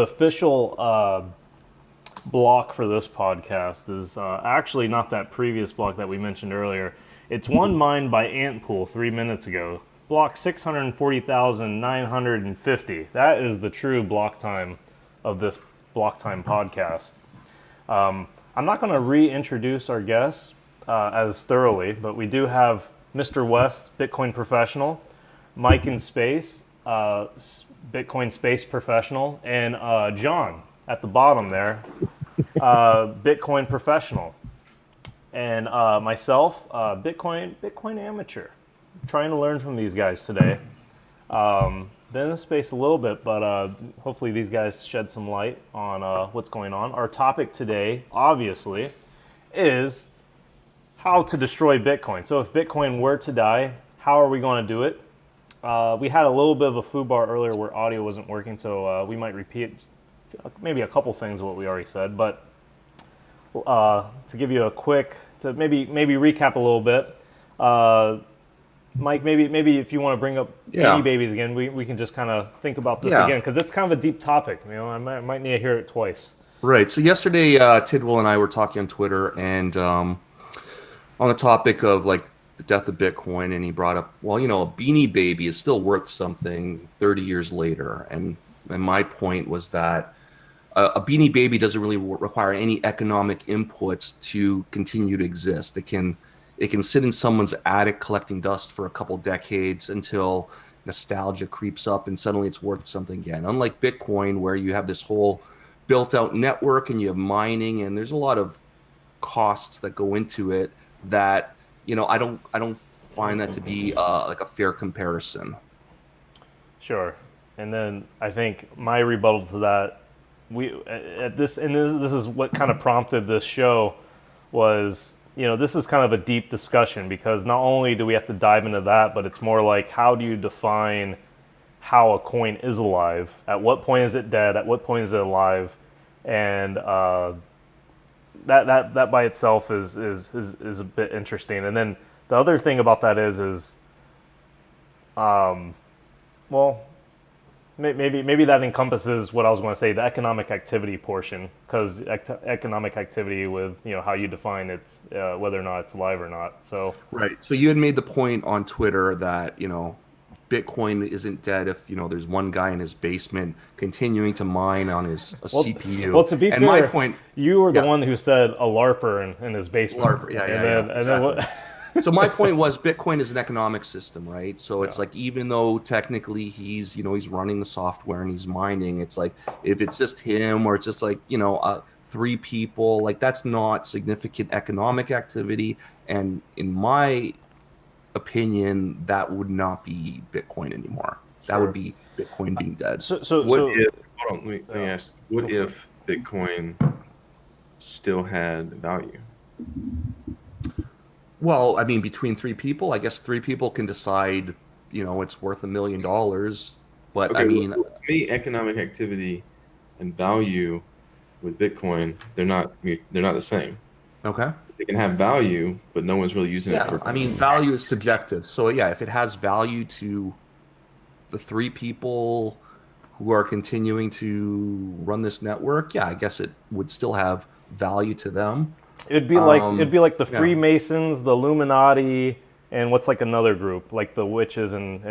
The official block for this podcast is actually not that previous block that we mentioned earlier. It's one mined by Antpool 3 minutes ago. Block 640,950. That is the true block time of this block time podcast. I'm not going to reintroduce our guests as thoroughly, but we do have Mr. West, Bitcoin professional, Mike in Space, Bitcoin Space professional, and John at the bottom there, Bitcoin professional, and myself, Bitcoin amateur. Trying to learn from these guys today. Been in the space a little bit, but hopefully these guys shed some light on what's going on. Our topic today, obviously, is how to destroy Bitcoin. So if Bitcoin were to die, how are we going to do it? We had a little bit of a foobar earlier where audio wasn't working, so we might repeat maybe a couple things of what we already said. But to give you a quick, to maybe recap a little bit, Mike, maybe if you want to bring up Beanie Babies again, we can just kind of think about this again, because it's kind of a deep topic. You know, I might need to hear it twice. Right. So yesterday, Tidwell and I were talking on Twitter, and on the topic of like the death of Bitcoin, and he brought up, well, you know, a Beanie Baby is still worth something 30 years later, and my point was that a Beanie Baby doesn't really require any economic inputs to continue to exist. It can sit in someone's attic collecting dust for a couple decades until nostalgia creeps up and suddenly it's worth something again. Unlike Bitcoin, where you have this whole built-out network and you have mining and there's a lot of costs that go into it that, you know, I don't find that to be like a fair comparison. Sure. And then I think my rebuttal to that, this is what kind of prompted this show was, you know, this is kind of a deep discussion, because not only do we have to dive into that, but it's more like, how do you define how a coin is alive? At what point is it dead? At what point is it alive? And that by itself is a bit interesting. And then the other thing about that is well, maybe that encompasses what I was going to say, the economic activity portion, because economic activity with, you know, how you define it's whether or not it's alive or not. So right. So you had made the point on Twitter that, you know, Bitcoin isn't dead if, you know, there's one guy in his basement continuing to mine on his CPU. Well, to be fair, my point, you were the one who said a LARPer in his basement. LARPer, exactly. So my point was, Bitcoin is an economic system, right? So it's like, even though technically he's running the software and he's mining, it's like, if it's just him or it's just like, you know, 3 people, like, that's not significant economic activity. And in my opinion, that would not be Bitcoin anymore. That would be Bitcoin being dead. Hold on, let me ask, what if Bitcoin still had value? Well, I mean, between 3 people, I guess 3 people can decide, you know, it's worth $1 million. But okay, I mean, to me, economic activity and value with Bitcoin, they're not the same. Okay. They can have value, but no one's really using it for. I mean, value is subjective. So yeah, if it has value to the 3 people who are continuing to run this network, yeah, I guess it would still have value to them. It'd be like the Freemasons, the Illuminati, and what's like another group, like the witches and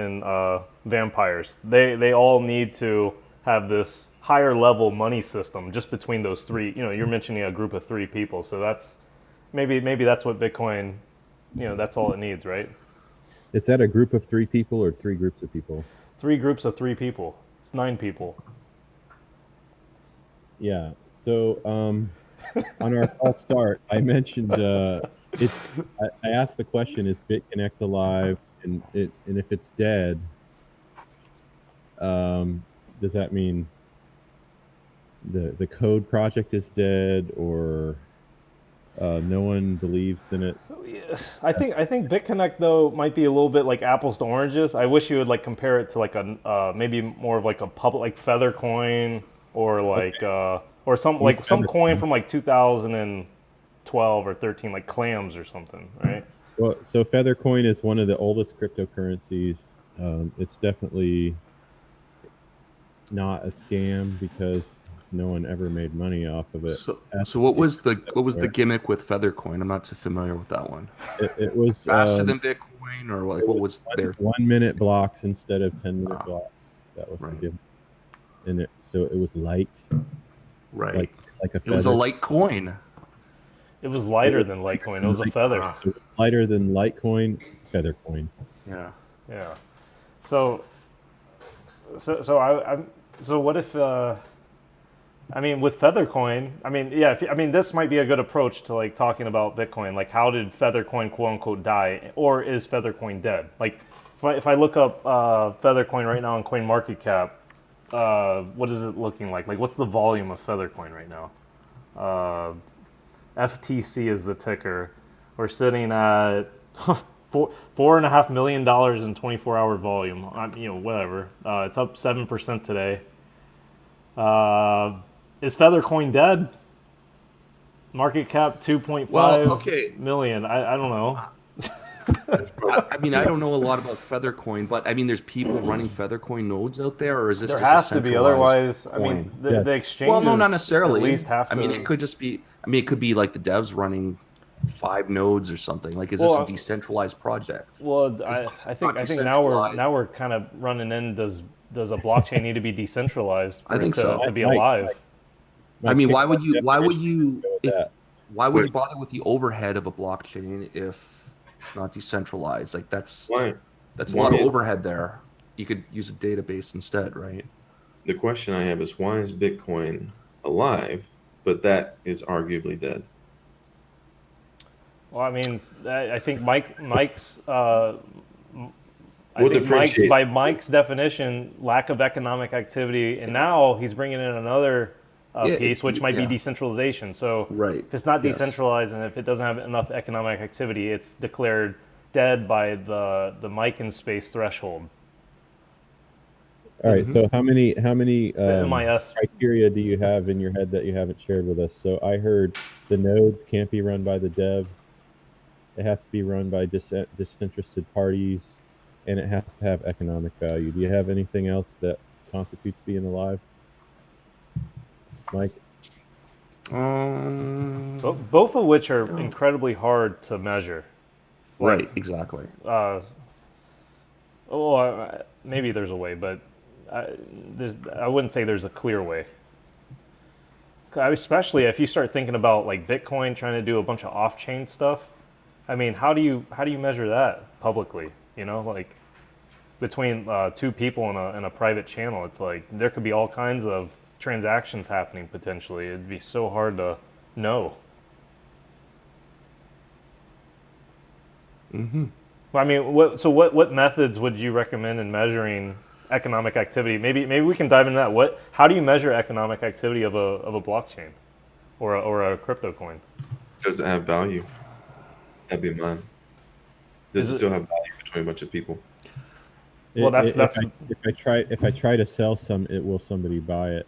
vampires. They all need to have this higher level money system just between those 3. You know, you're mentioning a group of 3 people, so that's maybe that's what Bitcoin, you know, that's all it needs, right? Is that a group of 3 people or 3 groups of people? 3 groups of 3 people. It's 9 people. Yeah. So on our false start, I mentioned I asked the question: is BitConnect alive? And if it's dead, does that mean the code project is dead, or no one believes in it? I think BitConnect though might be a little bit like apples to oranges. I wish you would like compare it to like a maybe more of like a public, like Feather Coin, or like or some coin from like 2012 or 13, like Clams or something, right? Well, so Feathercoin is one of the oldest cryptocurrencies. It's definitely not a scam because no one ever made money off of it. So what was the gimmick with Feathercoin? I'm not too familiar with that one. It was Faster than Bitcoin, or like what was their 1 minute blocks instead of 10-minute blocks. That was the right. gimmick. And so it was light, right? like a It was a feather. light coin. It was lighter than Litecoin. It was a feather. So it's lighter than Litecoin, Feathercoin. Yeah. Yeah. So what if I mean with Feathercoin, I mean yeah, I mean this might be a good approach to like talking about Bitcoin. Like how did Feathercoin quote unquote die, or is Feathercoin dead? Like if I look up Feathercoin right now on CoinMarketCap, what is it looking like? Like what's the volume of Feathercoin right now? FTC is the ticker. We're sitting at $4.5 million in 24-hour volume. Whatever. It's up 7% today. Is Feathercoin dead? Market cap 2.5 million. I don't know. I mean, I don't know a lot about Feathercoin, but I mean, there's people running Feathercoin nodes out there, or is this There just has a to be, centralized otherwise, coin? I mean, the exchanges Well, no, not necessarily. at least have to. I mean, it could just be. I mean, it could be like the devs running 5 nodes or something. Like, is this a decentralized project? Well, I think now we're kind of running in. Does a blockchain need to be decentralized for it to be alive? I mean, why would you bother with the overhead of a blockchain if it's not decentralized? Like that's a lot of overhead there. You could use a database instead, right? The question I have is, why is Bitcoin alive, but that is arguably dead? Well, I mean, I think Mike's definition, lack of economic activity, and now he's bringing in another piece, which might be decentralization. So if it's not decentralized and if it doesn't have enough economic activity, it's declared dead by the Mike in space threshold. All right. So how many criteria do you have in your head that you haven't shared with us? So I heard the nodes can't be run by the devs. It has to be run by disinterested parties, and it has to have economic value. Do you have anything else that constitutes being alive, Mike? Both of which are incredibly hard to measure. Right, exactly. Maybe there's a way, but I wouldn't say there's a clear way. Especially if you start thinking about like Bitcoin trying to do a bunch of off-chain stuff. I mean, how do you measure that publicly? You know, like between two people in a private channel, it's like there could be all kinds of transactions happening potentially. It'd be so hard to know. Mm-hmm. I mean, what methods would you recommend in measuring economic activity? Maybe we can dive into that. How do you measure economic activity of a blockchain or a crypto coin? Does it have value? That'd be mine. Does it still have value between a bunch of people? Well, that's if I try to sell some, will somebody buy it?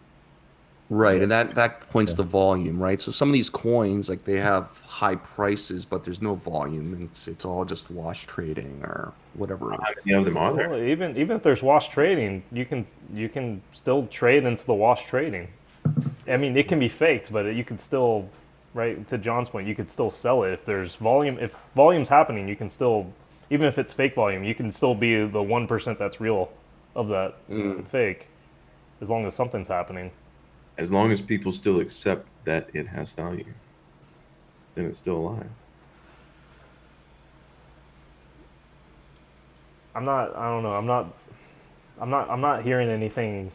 Right, and that points to volume, right? So some of these coins, like they have high prices, but there's no volume, and it's all just wash trading or whatever. How many of them are there? Well, even if there's wash trading, you can still trade into the wash trading. I mean, it can be faked, but you can still, right? To John's point, you could still sell it if there's volume. If volume's happening, you can still, even if it's fake volume, you can still be the 1% that's real of that fake, as long as something's happening. As long as people still accept that it has value, then it's still alive. I'm not hearing anything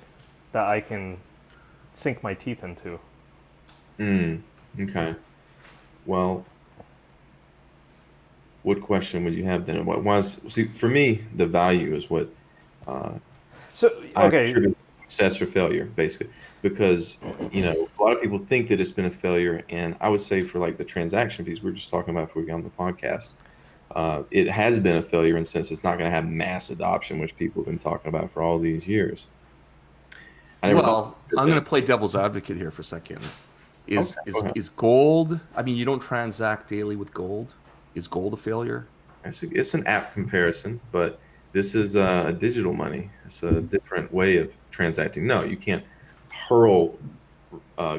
that I can sink my teeth into. Okay. Well, what question would you have then? See, for me, the value is what I attribute success or failure, basically. Because, a lot of people think that it's been a failure. And I would say for like the transaction fees we were just talking about before we got on the podcast, it has been a failure in the sense it's not going to have mass adoption, which people have been talking about for all these years. I'm going to play devil's advocate here for a second. Is gold, I mean, you don't transact daily with gold. Is gold a failure? It's an app comparison, but this is a digital money. It's a different way of transacting. No, you can't hurl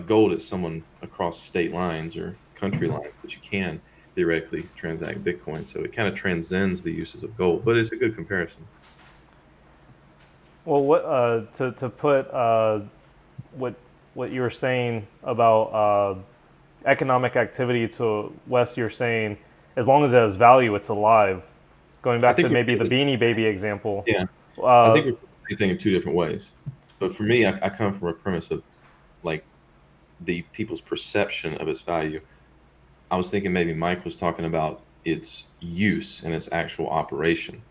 gold at someone across state lines or country lines, but you can theoretically transact Bitcoin. So it kind of transcends the uses of gold, but it's a good comparison. Well, what to put what you were saying about economic activity to West, you're saying as long as it has value, it's alive. Going back to maybe the Beanie Baby example. Yeah, I think we're thinking in two different ways. But for me, I come from a premise of like the people's perception of its value. I was thinking maybe Mike was talking about its use and its actual operation.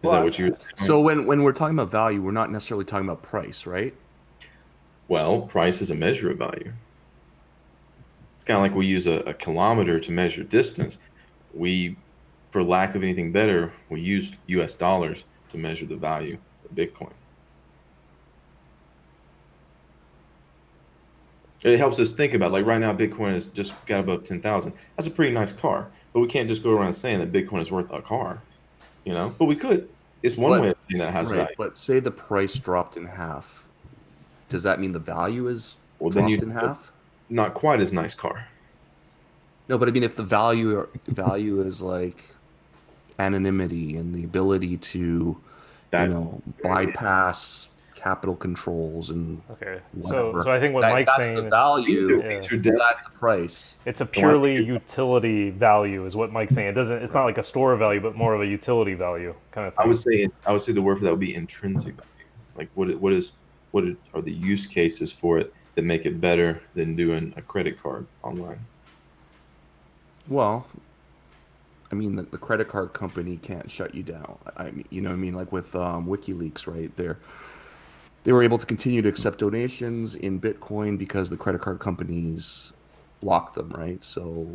Is that what you're saying? So when we're talking about value, we're not necessarily talking about price, right? Well, price is a measure of value. It's kind of like we use a kilometer to measure distance. We, for lack of anything better, we use US dollars to measure the value of Bitcoin. It helps us think about, like right now, Bitcoin has just got above 10,000. That's a pretty nice car, but we can't just go around saying that Bitcoin is worth a car, you know? But we could. It's one way of saying that it has value. But say the price dropped in half. Does that mean the value is dropped in half? Not quite as nice car. No, but I mean, if the value is like anonymity and the ability to, bypass capital controls and so I think what Mike's saying, the value, is that the price. It's a purely utility value, is what Mike's saying. It's not like a store value, but more of a utility value kind of thing. I would say the word for that would be intrinsic value. Like what are the use cases for it that make it better than doing a credit card online? Well, I mean, the credit card company can't shut you down. I mean, you know what I mean? Like with WikiLeaks, right? They were able to continue to accept donations in Bitcoin because the credit card companies blocked them, right? So,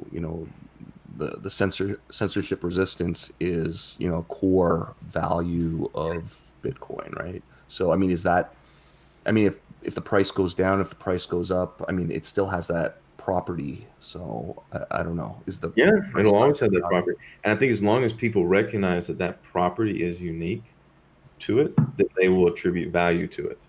the censorship resistance is, a core value of Bitcoin, right? So, I mean, if the price goes down, if the price goes up, I mean, it still has that property. So I don't know. It'll always have that property. And I think as long as people recognize that property is unique to it, that they will attribute value to it.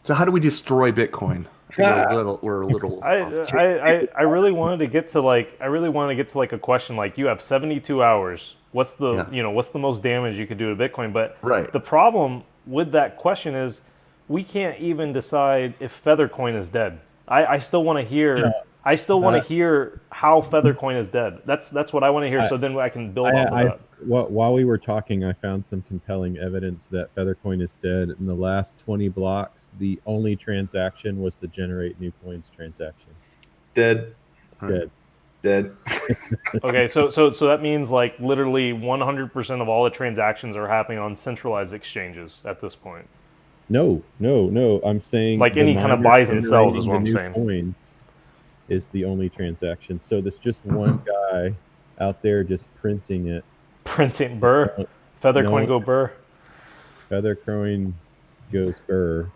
So how do we destroy Bitcoin? We're a little. I really wanted to get to like a question like, you have 72 hours. What's the what's the most damage you could do to Bitcoin? But the problem with that question is we can't even decide if Feathercoin is dead. I still want to hear. Yeah. I still want to hear how Feathercoin is dead. That's what I want to hear. So then I can build off of that. While we were talking, I found some compelling evidence that Feathercoin is dead. In the last 20 blocks, the only transaction was the generate new coins transaction. Dead. Okay, so that means like literally 100% of all the transactions are happening on centralized exchanges at this point. No. I'm saying like any kind of buys and sells is what I'm saying. Coins is the only transaction. So there's just one guy out there just printing it. Printing burr. Feathercoin go burr. Feathercoin goes burr,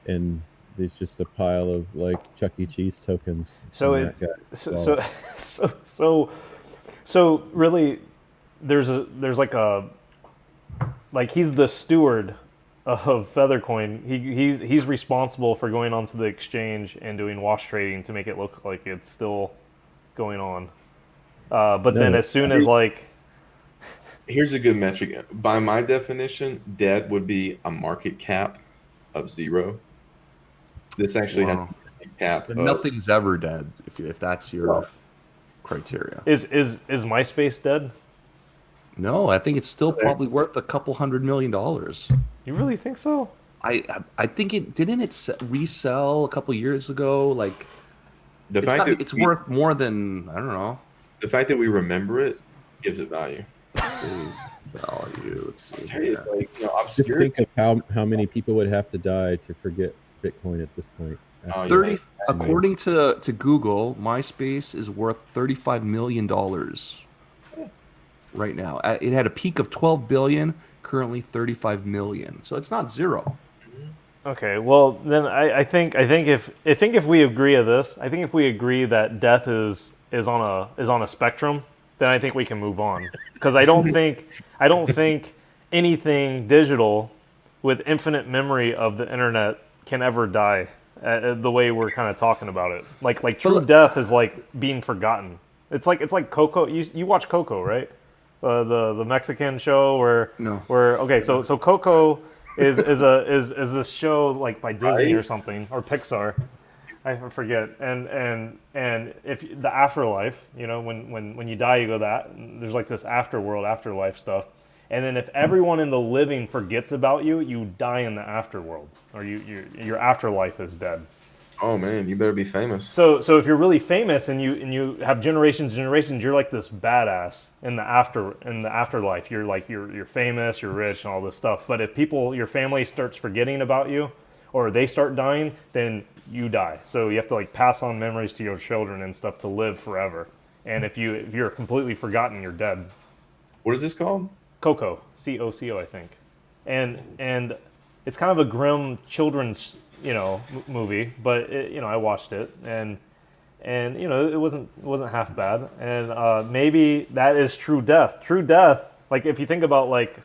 and there's just a pile of like Chuck E. Cheese tokens. So it's so really, there's he's the steward of Feathercoin. He's responsible for going onto the exchange and doing wash trading to make it look like it's still going on. Then as soon as like. Here's a good metric. By my definition, dead would be a market cap of 0. This actually has a cap. But nothing's ever dead if that's your criteria. Is MySpace dead? No, I think it's still probably worth $200 million. You really think so? I think it didn't. It resell a couple years ago. Like the fact that it's worth more than, I don't know. The fact that we remember it gives it value. Value. Let's see. Just think of how many people would have to die to forget Bitcoin at this point. 30. According to Google, MySpace is worth $35 million right now. It had a peak of 12 billion, currently 35 million. So it's not 0. Okay, well then I think if we agree on this, I think if we agree that death is on a spectrum, then I think we can move on. Because I don't think anything digital with infinite memory of the internet can ever die, the way we're kind of talking about it. Like true death is like being forgotten. It's like Coco. You watch Coco, right? The Mexican show so Coco is this show like by Disney or something, or Pixar. I forget. And if the afterlife, when you die, you go that. There's like this afterlife stuff. And then if everyone in the living forgets about you, you die in the afterworld, or your afterlife is dead. Oh man, you better be famous. So if you're really famous and you have generations, you're like this badass in the afterlife. You're famous, you're rich, and all this stuff. But if your family starts forgetting about you, or they start dying, then you die. So you have to like pass on memories to your children and stuff to live forever. And if you're completely forgotten, you're dead. What is this called? Coco, Coco, I think, and it's kind of a grim children's movie, but I watched it and it wasn't half bad, and maybe that is true death. True death, like if you think about like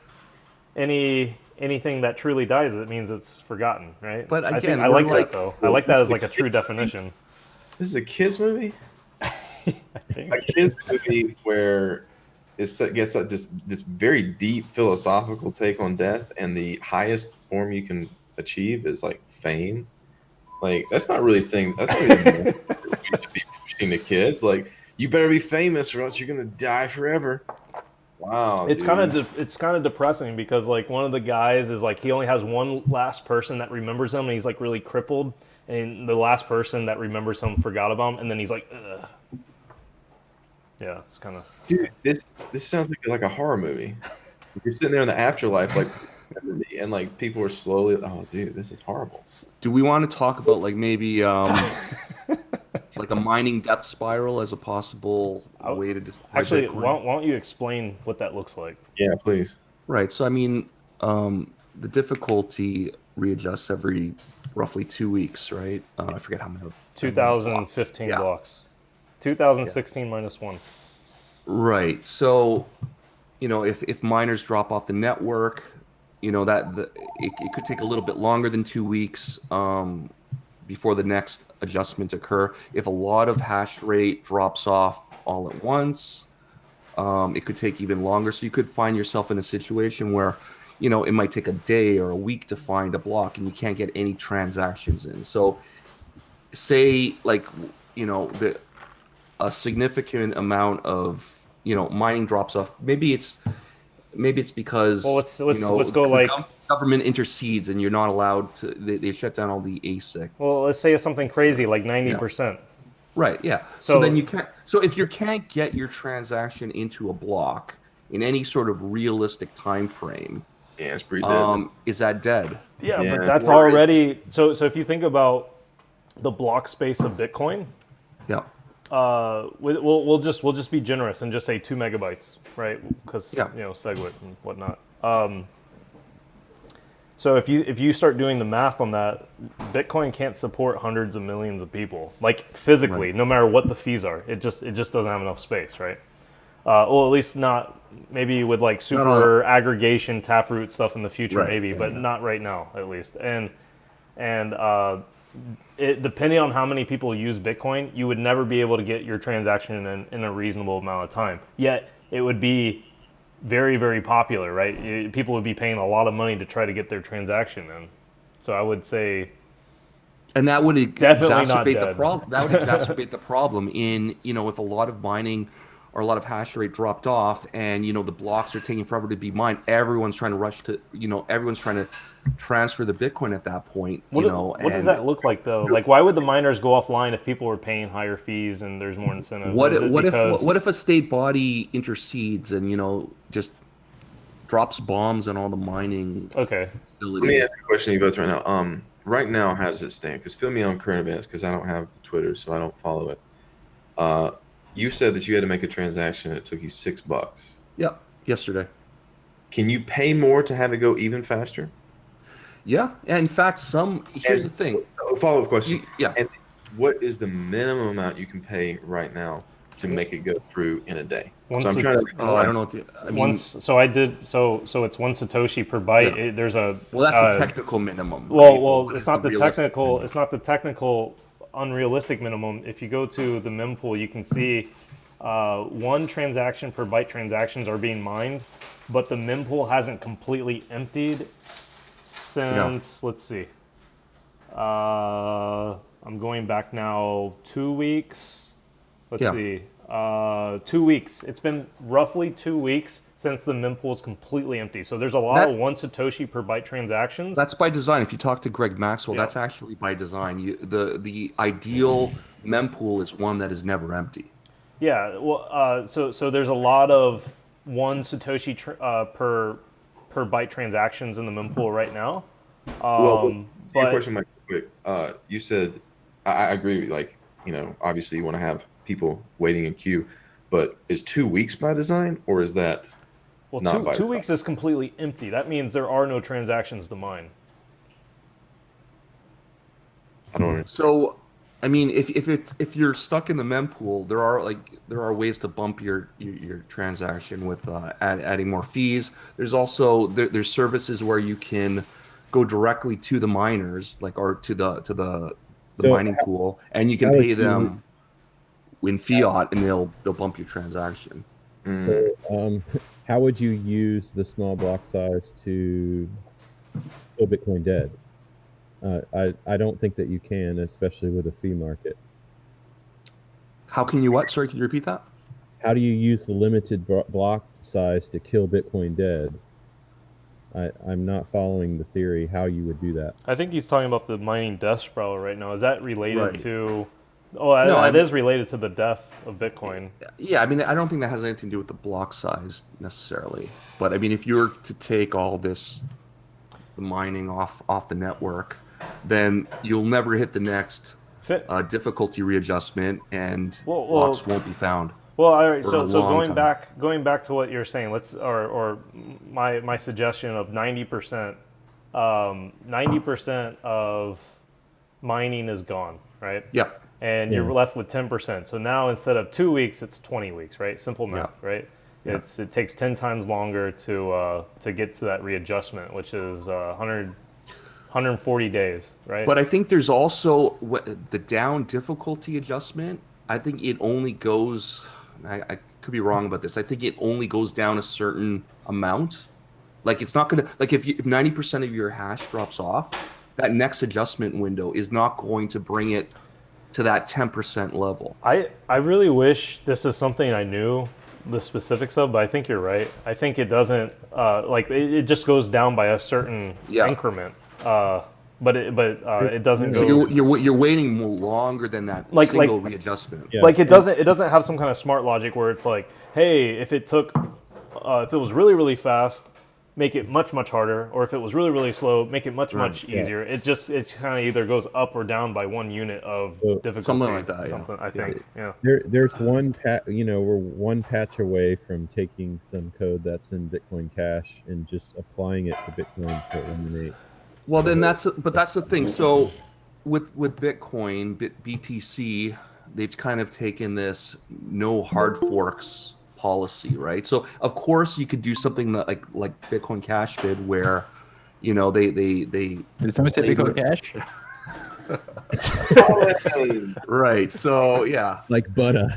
anything that truly dies, it means it's forgotten, right? But again, I like that though. I like that as like a true definition. This is a kids movie. I think. A kids movie where it gets this very deep philosophical take on death, and the highest form you can achieve is like fame. Like that's not really a thing. That's not really we should be pushing the kids. Like you better be famous or else you're gonna die forever. Wow, it's kind of depressing because like one of the guys is like he only has one last person that remembers him, and he's like really crippled, and the last person that remembers him forgot about him, and then he's like, ugh. Yeah, it's kind of. Dude, this sounds like a horror movie. You're sitting there in the afterlife, like, and like people are slowly. Oh, dude, this is horrible. Do we want to talk about like maybe like a mining death spiral as a possible way to actually? Why don't you explain what that looks like? Yeah, please. Right. So I mean, the difficulty readjusts every roughly 2 weeks, right? I forget how many. 2015 blocks. 2016 minus 1. Right. So, if miners drop off the network, it could take a little bit longer than 2 weeks before the next adjustment occur. If a lot of hash rate drops off all at once, it could take even longer. So you could find yourself in a situation where, it might take a day or a week to find a block and you can't get any transactions in. So say like, a significant amount of mining drops off. Maybe it's because let's go like government intercedes and you're not allowed to. They shut down all the ASIC. Well, let's say it's something crazy like 90%. Right. Yeah. So then you can't. So if you can't get your transaction into a block in any sort of realistic time frame, yeah, it's pretty dead. Is that dead? Yeah, but that's already. So if you think about the block space of Bitcoin. Yeah. We'll just be generous and just say 2 megabytes, right? Because SegWit and whatnot. So if you start doing the math on that, Bitcoin can't support hundreds of millions of people, like physically, no matter what the fees are. It just doesn't have enough space, right? Well, at least not maybe with like super aggregation Taproot stuff in the future, maybe, but not right now, at least. And depending on how many people use Bitcoin, you would never be able to get your transaction in a reasonable amount of time. Yet it would be very, very popular, right? People would be paying a lot of money to try to get their transaction in. So I would say, and that would exacerbate the problem. That would exacerbate the problem in if a lot of mining or a lot of hash rate dropped off, and the blocks are taking forever to be mined. Everyone's trying to rush to everyone's trying to transfer the Bitcoin at that point. What does that look like though? Like, why would the miners go offline if people were paying higher fees and there's more incentive? What if a state body intercedes and just drops bombs on all the mining facilities? Let me ask you a question to you both right now. Right now, how does it stand? Because fill me on current events, because I don't have the Twitter, so I don't follow it. You said that you had to make a transaction and it took you $6. Yep, yesterday. Can you pay more to have it go even faster? Yeah, and in fact, here's the thing. A follow-up question. Yeah. And what is the minimum amount you can pay right now to make it go through in a day. Once so I'm trying to. I don't know. So it's 1 Satoshi per byte. Yeah. There's a that's a technical minimum. Well, it's not the technical. minimum? It's not the technical unrealistic minimum. If you go to the mempool, you can see 1 transaction per byte transactions are being mined, but the mempool hasn't completely emptied since. Let's see. I'm going back now 2 weeks. Let's see. 2 weeks. It's been roughly 2 weeks since the mempool is completely empty. So there's a lot of 1 Satoshi per byte transactions. That's by design. If you talk to Greg Maxwell, that's actually by design. The ideal mempool is one that is never empty. Yeah. Well, so there's a lot of 1 Satoshi per byte transactions in the mempool right now. But your question, Mike, quick. You said I agree. Like, obviously you want to have people waiting in queue, but is 2 weeks by design, or is that not by 2 weeks is completely empty? That means there are no transactions to mine. I don't understand. So, I mean, if you're stuck in the mempool, there are ways to bump your transaction with adding more fees. There's also there's services where you can go directly to the miners, or to the mining pool, and you can pay them in fiat, and they'll bump your transaction. So, how would you use the small block size to kill Bitcoin dead? I don't think that you can, especially with a fee market. How can you what? Sorry, can you repeat that? How do you use the limited block size to kill Bitcoin dead? I'm not following the theory how you would do that. I think he's talking about the mining death spiral right now. Is that related to... it is related to the death of Bitcoin. Yeah, I mean, I don't think that has anything to do with the block size necessarily. But I mean, if you were to take all the mining off the network, then you'll never hit the next difficulty readjustment, and blocks won't be found. Well, all right. So going back to what you're saying, or my suggestion of 90%. 90% of mining is gone, right? Yeah. And you're left with 10%. So now instead of 2 weeks, it's 20 weeks, right? Simple math, right? Yeah. It takes 10 times longer to get to that readjustment, which is 140 days, right? But I think there's also the down difficulty adjustment. I think it only goes. I could be wrong about this. I think it only goes down a certain amount. Like, it's not gonna, like, if 90% of your hash drops off, that next adjustment window is not going to bring it to that 10% level. I really wish this is something I knew the specifics of, but I think you're right. I think it doesn't it just goes down by a certain increment. But it doesn't go. So you're waiting more longer than that single readjustment. Yeah. Like, it doesn't have some kind of smart logic where it's like, hey, if it was really, really fast, make it much, much harder, or if it was really, really slow, make it much, much easier. It kind of either goes up or down by 1 unit of difficulty. Something like that. I think. Yeah. There's one we're one patch away from taking some code that's in Bitcoin Cash and just applying it to Bitcoin to eliminate. Well, then that's the thing. So with Bitcoin, BTC, they've kind of taken this no hard forks policy, right? So of course you could do something that like Bitcoin Cash did, where they did somebody say Bitcoin Cash? Right. So yeah, like butter.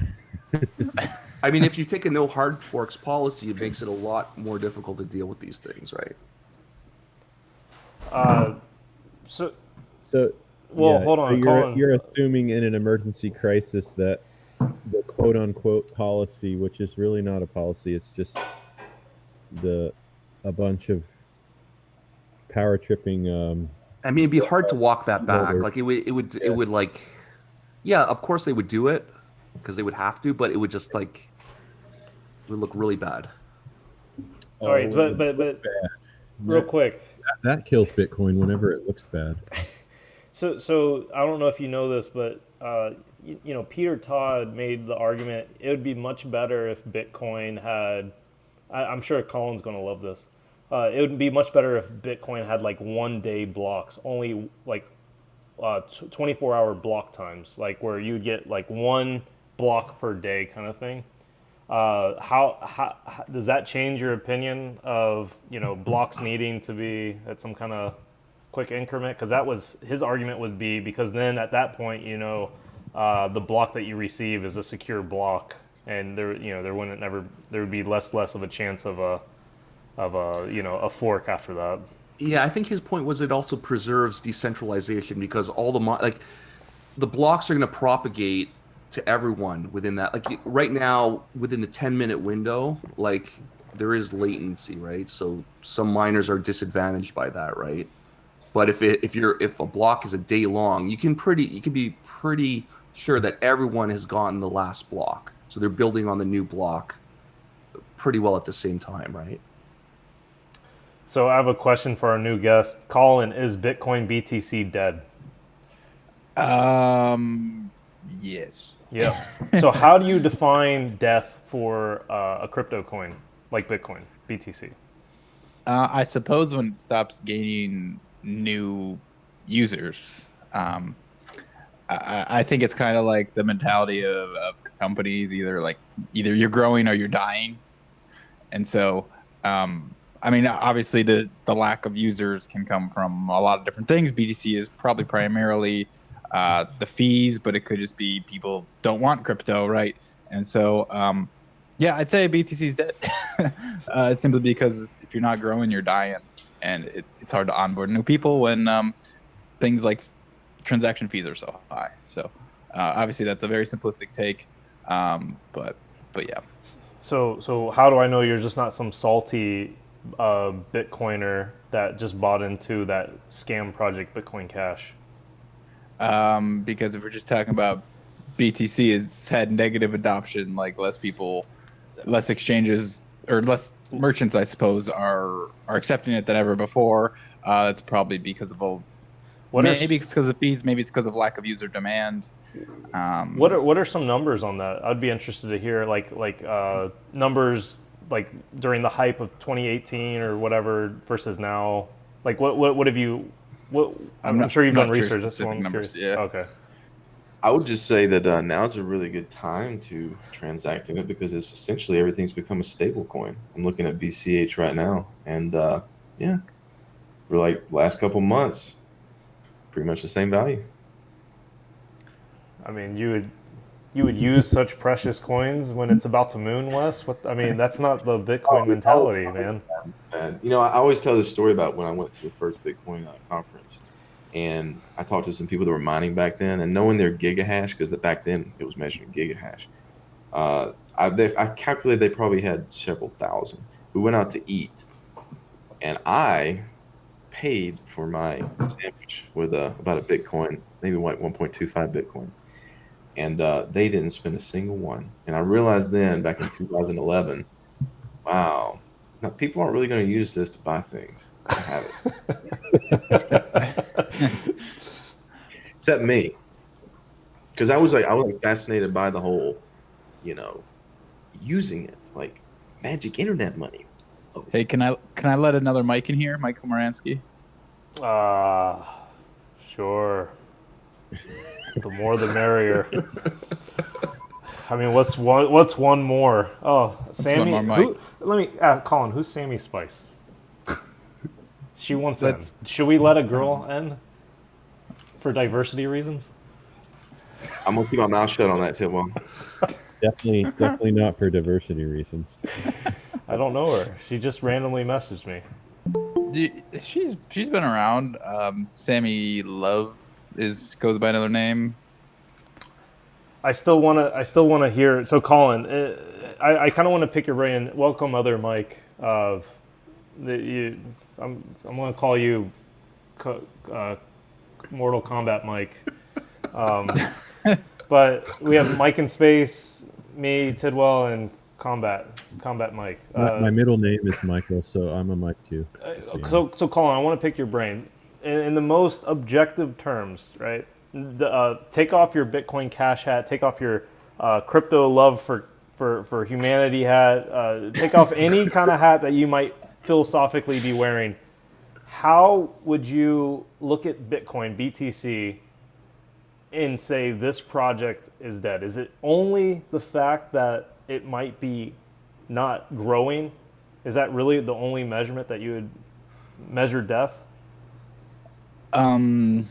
I mean, if you take a no hard forks policy, it makes it a lot more difficult to deal with these things, right? Hold on. So you're assuming in an emergency crisis that the quote unquote policy, which is really not a policy, it's just a bunch of power tripping. I mean, it'd be hard to walk that back. Like it would like, yeah, of course they would do it because they would have to, but it would just it would look really bad. All right, but real quick. That kills Bitcoin whenever it looks bad. So I don't know if you know this, but Peter Todd made the argument it would be much better if Bitcoin had. I'm sure Colin's going to love this. It would be much better if Bitcoin had 1 day blocks, only 24-hour block times, where you'd get 1 block per day kind of thing. How does that change your opinion of blocks needing to be at some kind of quick increment? Because that was his argument would be because then at that point the block that you receive is a secure block, and there would be less of a chance of a fork after that. Yeah, I think his point was it also preserves decentralization because all the blocks are going to propagate to everyone within that. Like right now, within the 10-minute window, like there is latency, right? So some miners are disadvantaged by that, right? But if a block is a day long, you can be pretty sure that everyone has gotten the last block. So they're building on the new block pretty well at the same time, right? So I have a question for our new guest. Colin, is Bitcoin BTC dead? Yes. Yeah. So how do you define death for a crypto coin like Bitcoin, BTC? I suppose when it stops gaining new users. I think it's kind of like the mentality of companies, either you're growing or you're dying. And so, I mean, obviously the lack of users can come from a lot of different things. BTC is probably primarily the fees, but it could just be people don't want crypto, right? And so, yeah, I'd say BTC is dead. Simply because if you're not growing, you're dying, and it's hard to onboard new people when things like transaction fees are so high. So obviously that's a very simplistic take, but yeah. So how do I know you're just not some salty Bitcoiner that just bought into that scam project Bitcoin Cash? Because if we're just talking about BTC, it's had negative adoption, like less exchanges or less merchants, I suppose, are accepting it than ever before. It's probably because of maybe it's because of fees, maybe it's because of lack of user demand. What are some numbers on that? I'd be interested to hear like numbers like during the hype of 2018 or whatever versus now. Like what have you? I'm sure you've done research. That's what I'm curious. Yeah. Okay. I would just say that now's a really good time to transact in it because it's essentially everything's become a stable coin. I'm looking at BCH right now, and yeah, for like last couple months, pretty much the same value. I mean, you would use such precious coins when it's about to moon, Wes? I mean, that's not the Bitcoin mentality, man. And I always tell this story about when I went to the first Bitcoin conference, and I talked to some people that were mining back then, and knowing their gigahash, because back then it was measuring gigahash. I calculated they probably had several thousand. We went out to eat, and I paid for my sandwich with about a Bitcoin, maybe 1.25 Bitcoin. And they didn't spend a single one. And I realized then, back in 2011, wow, now people aren't really going to use this to buy things. I have it. Except me. Because I was fascinated by the whole, using it, like magic internet money. Hey, can I let another Mike in here, Michael Moransky? Sure. The more, the merrier. I mean, what's one more? Oh, Sammy. One more, Mike. Let me ask Colin. Who's Sammy Spice? She wants in. Should we let a girl in for diversity reasons? I'm gonna keep my mouth shut on that, Tidwell. Definitely not for diversity reasons. I don't know her. She just randomly messaged me. She's been around. Sammy Love goes by another name. I still want to hear. So Colin, I kind of want to pick your brain. Welcome, other Mike. I'm going to call you Mortal Kombat Mike. But we have Mike in space, me, Tidwell, and Combat Mike. My middle name is Michael, so I'm a Mike too. So Colin, I want to pick your brain. In the most objective terms, right? Take off your Bitcoin Cash hat. Take off your crypto love for humanity hat. Take off any kind of hat that you might philosophically be wearing. How would you look at Bitcoin, BTC, and say this project is dead? Is it only the fact that it might be not growing? Is that really the only measurement that you would measure death? Measure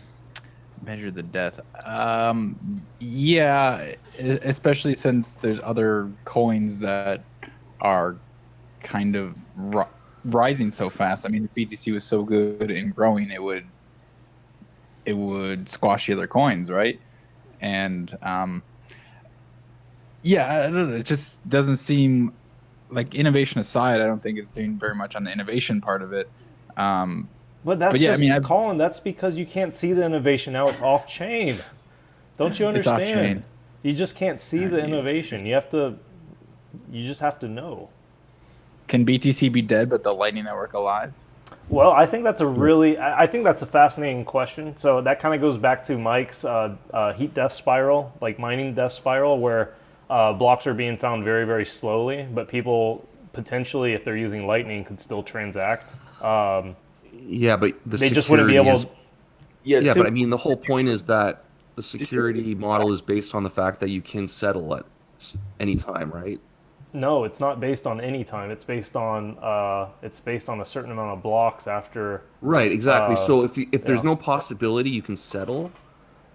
the death. Yeah, especially since there's other coins that are kind of rising so fast. I mean, if BTC was so good in growing, it would squash the other coins, right? And yeah, I don't know. It just doesn't seem like, innovation aside, I don't think it's doing very much on the innovation part of it. But that's Colin, that's because you can't see the innovation now. It's off chain. Don't you understand? It's off chain. You just can't see the innovation. You just have to know. Can BTC be dead but the Lightning Network alive? Well, I think that's a fascinating question. So that kind of goes back to Mike's heat death spiral, like mining death spiral, where blocks are being found very, very slowly, but people potentially, if they're using Lightning, could still transact. Yeah, but they just wouldn't be able. Yeah, but I mean, the whole point is that the security model is based on the fact that you can settle at any time, right? No, it's not based on any time. It's based on a certain amount of blocks after. Right, exactly. So if there's no possibility you can settle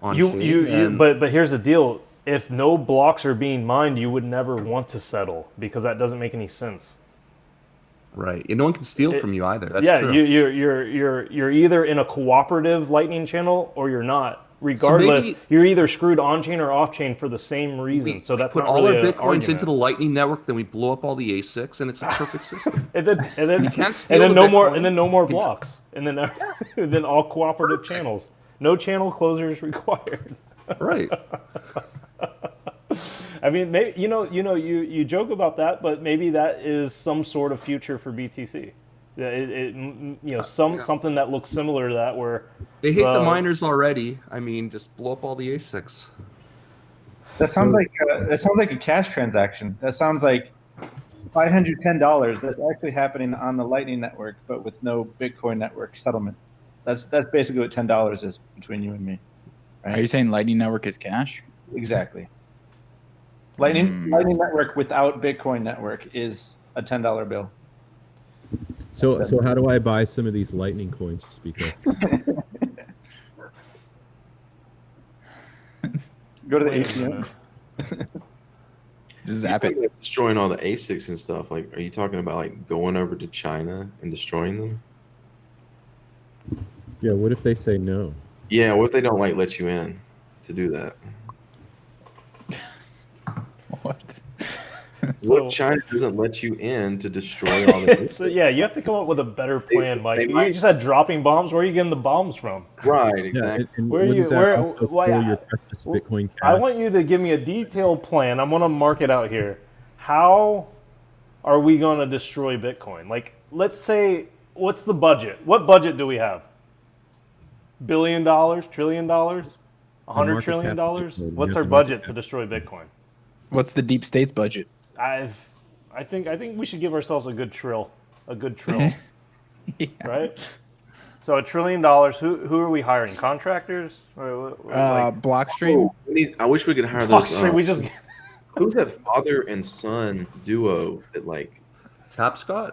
on chain, but here's the deal: if no blocks are being mined, you would never want to settle because that doesn't make any sense. Right, and no one can steal from you either. That's true. You're either in a cooperative Lightning channel or you're not. Regardless, so you're either screwed on chain or off chain for the same reason. So that's put not all really our bitcoins argument. into the Lightning Network, then we blow up all the ASICs, and it's a perfect system. and then you can't steal and then no Bitcoin. more blocks, and then all cooperative channels. No channel closures required. Right. I mean, maybe you joke about that, but maybe that is some sort of future for BTC. Something that looks similar to that, where they hate the miners already. I mean, just blow up all the ASICs. That sounds like a cash transaction. That sounds like $510. That's actually happening on the Lightning Network, but with no Bitcoin network settlement. That's basically what $10 is between you and me. Right? Are you saying Lightning Network is cash? Exactly. Lightning Network without Bitcoin network is a $10 bill. So how do I buy some of these Lightning coins to speak of? Go to the ATM. Just zap it. Destroying all the ASICs and stuff. Like, are you talking about like going over to China and destroying them? Yeah. What if they say no? Yeah. What if they don't let you in to do that? What? What if China doesn't let you in to destroy all the so yeah, you have to come up with a better plan, Mike. You just had dropping bombs. Where are you getting the bombs from? Right, exactly. Yeah, and where are you? Bitcoin I want you to give me a detailed plan. I'm going to mark it out here. How are we going to destroy Bitcoin? Like, let's say, what's the budget? What budget do we have? $1 billion, $1 trillion, $100 trillion? What's our budget to destroy Bitcoin? What's the deep state's budget? I think we should give ourselves a good trill. Yeah. Right? So $1 trillion. Who are we hiring? Contractors? Blockstream. I wish we could hire Blockstream. Who's that father and son duo that like? Tapscott?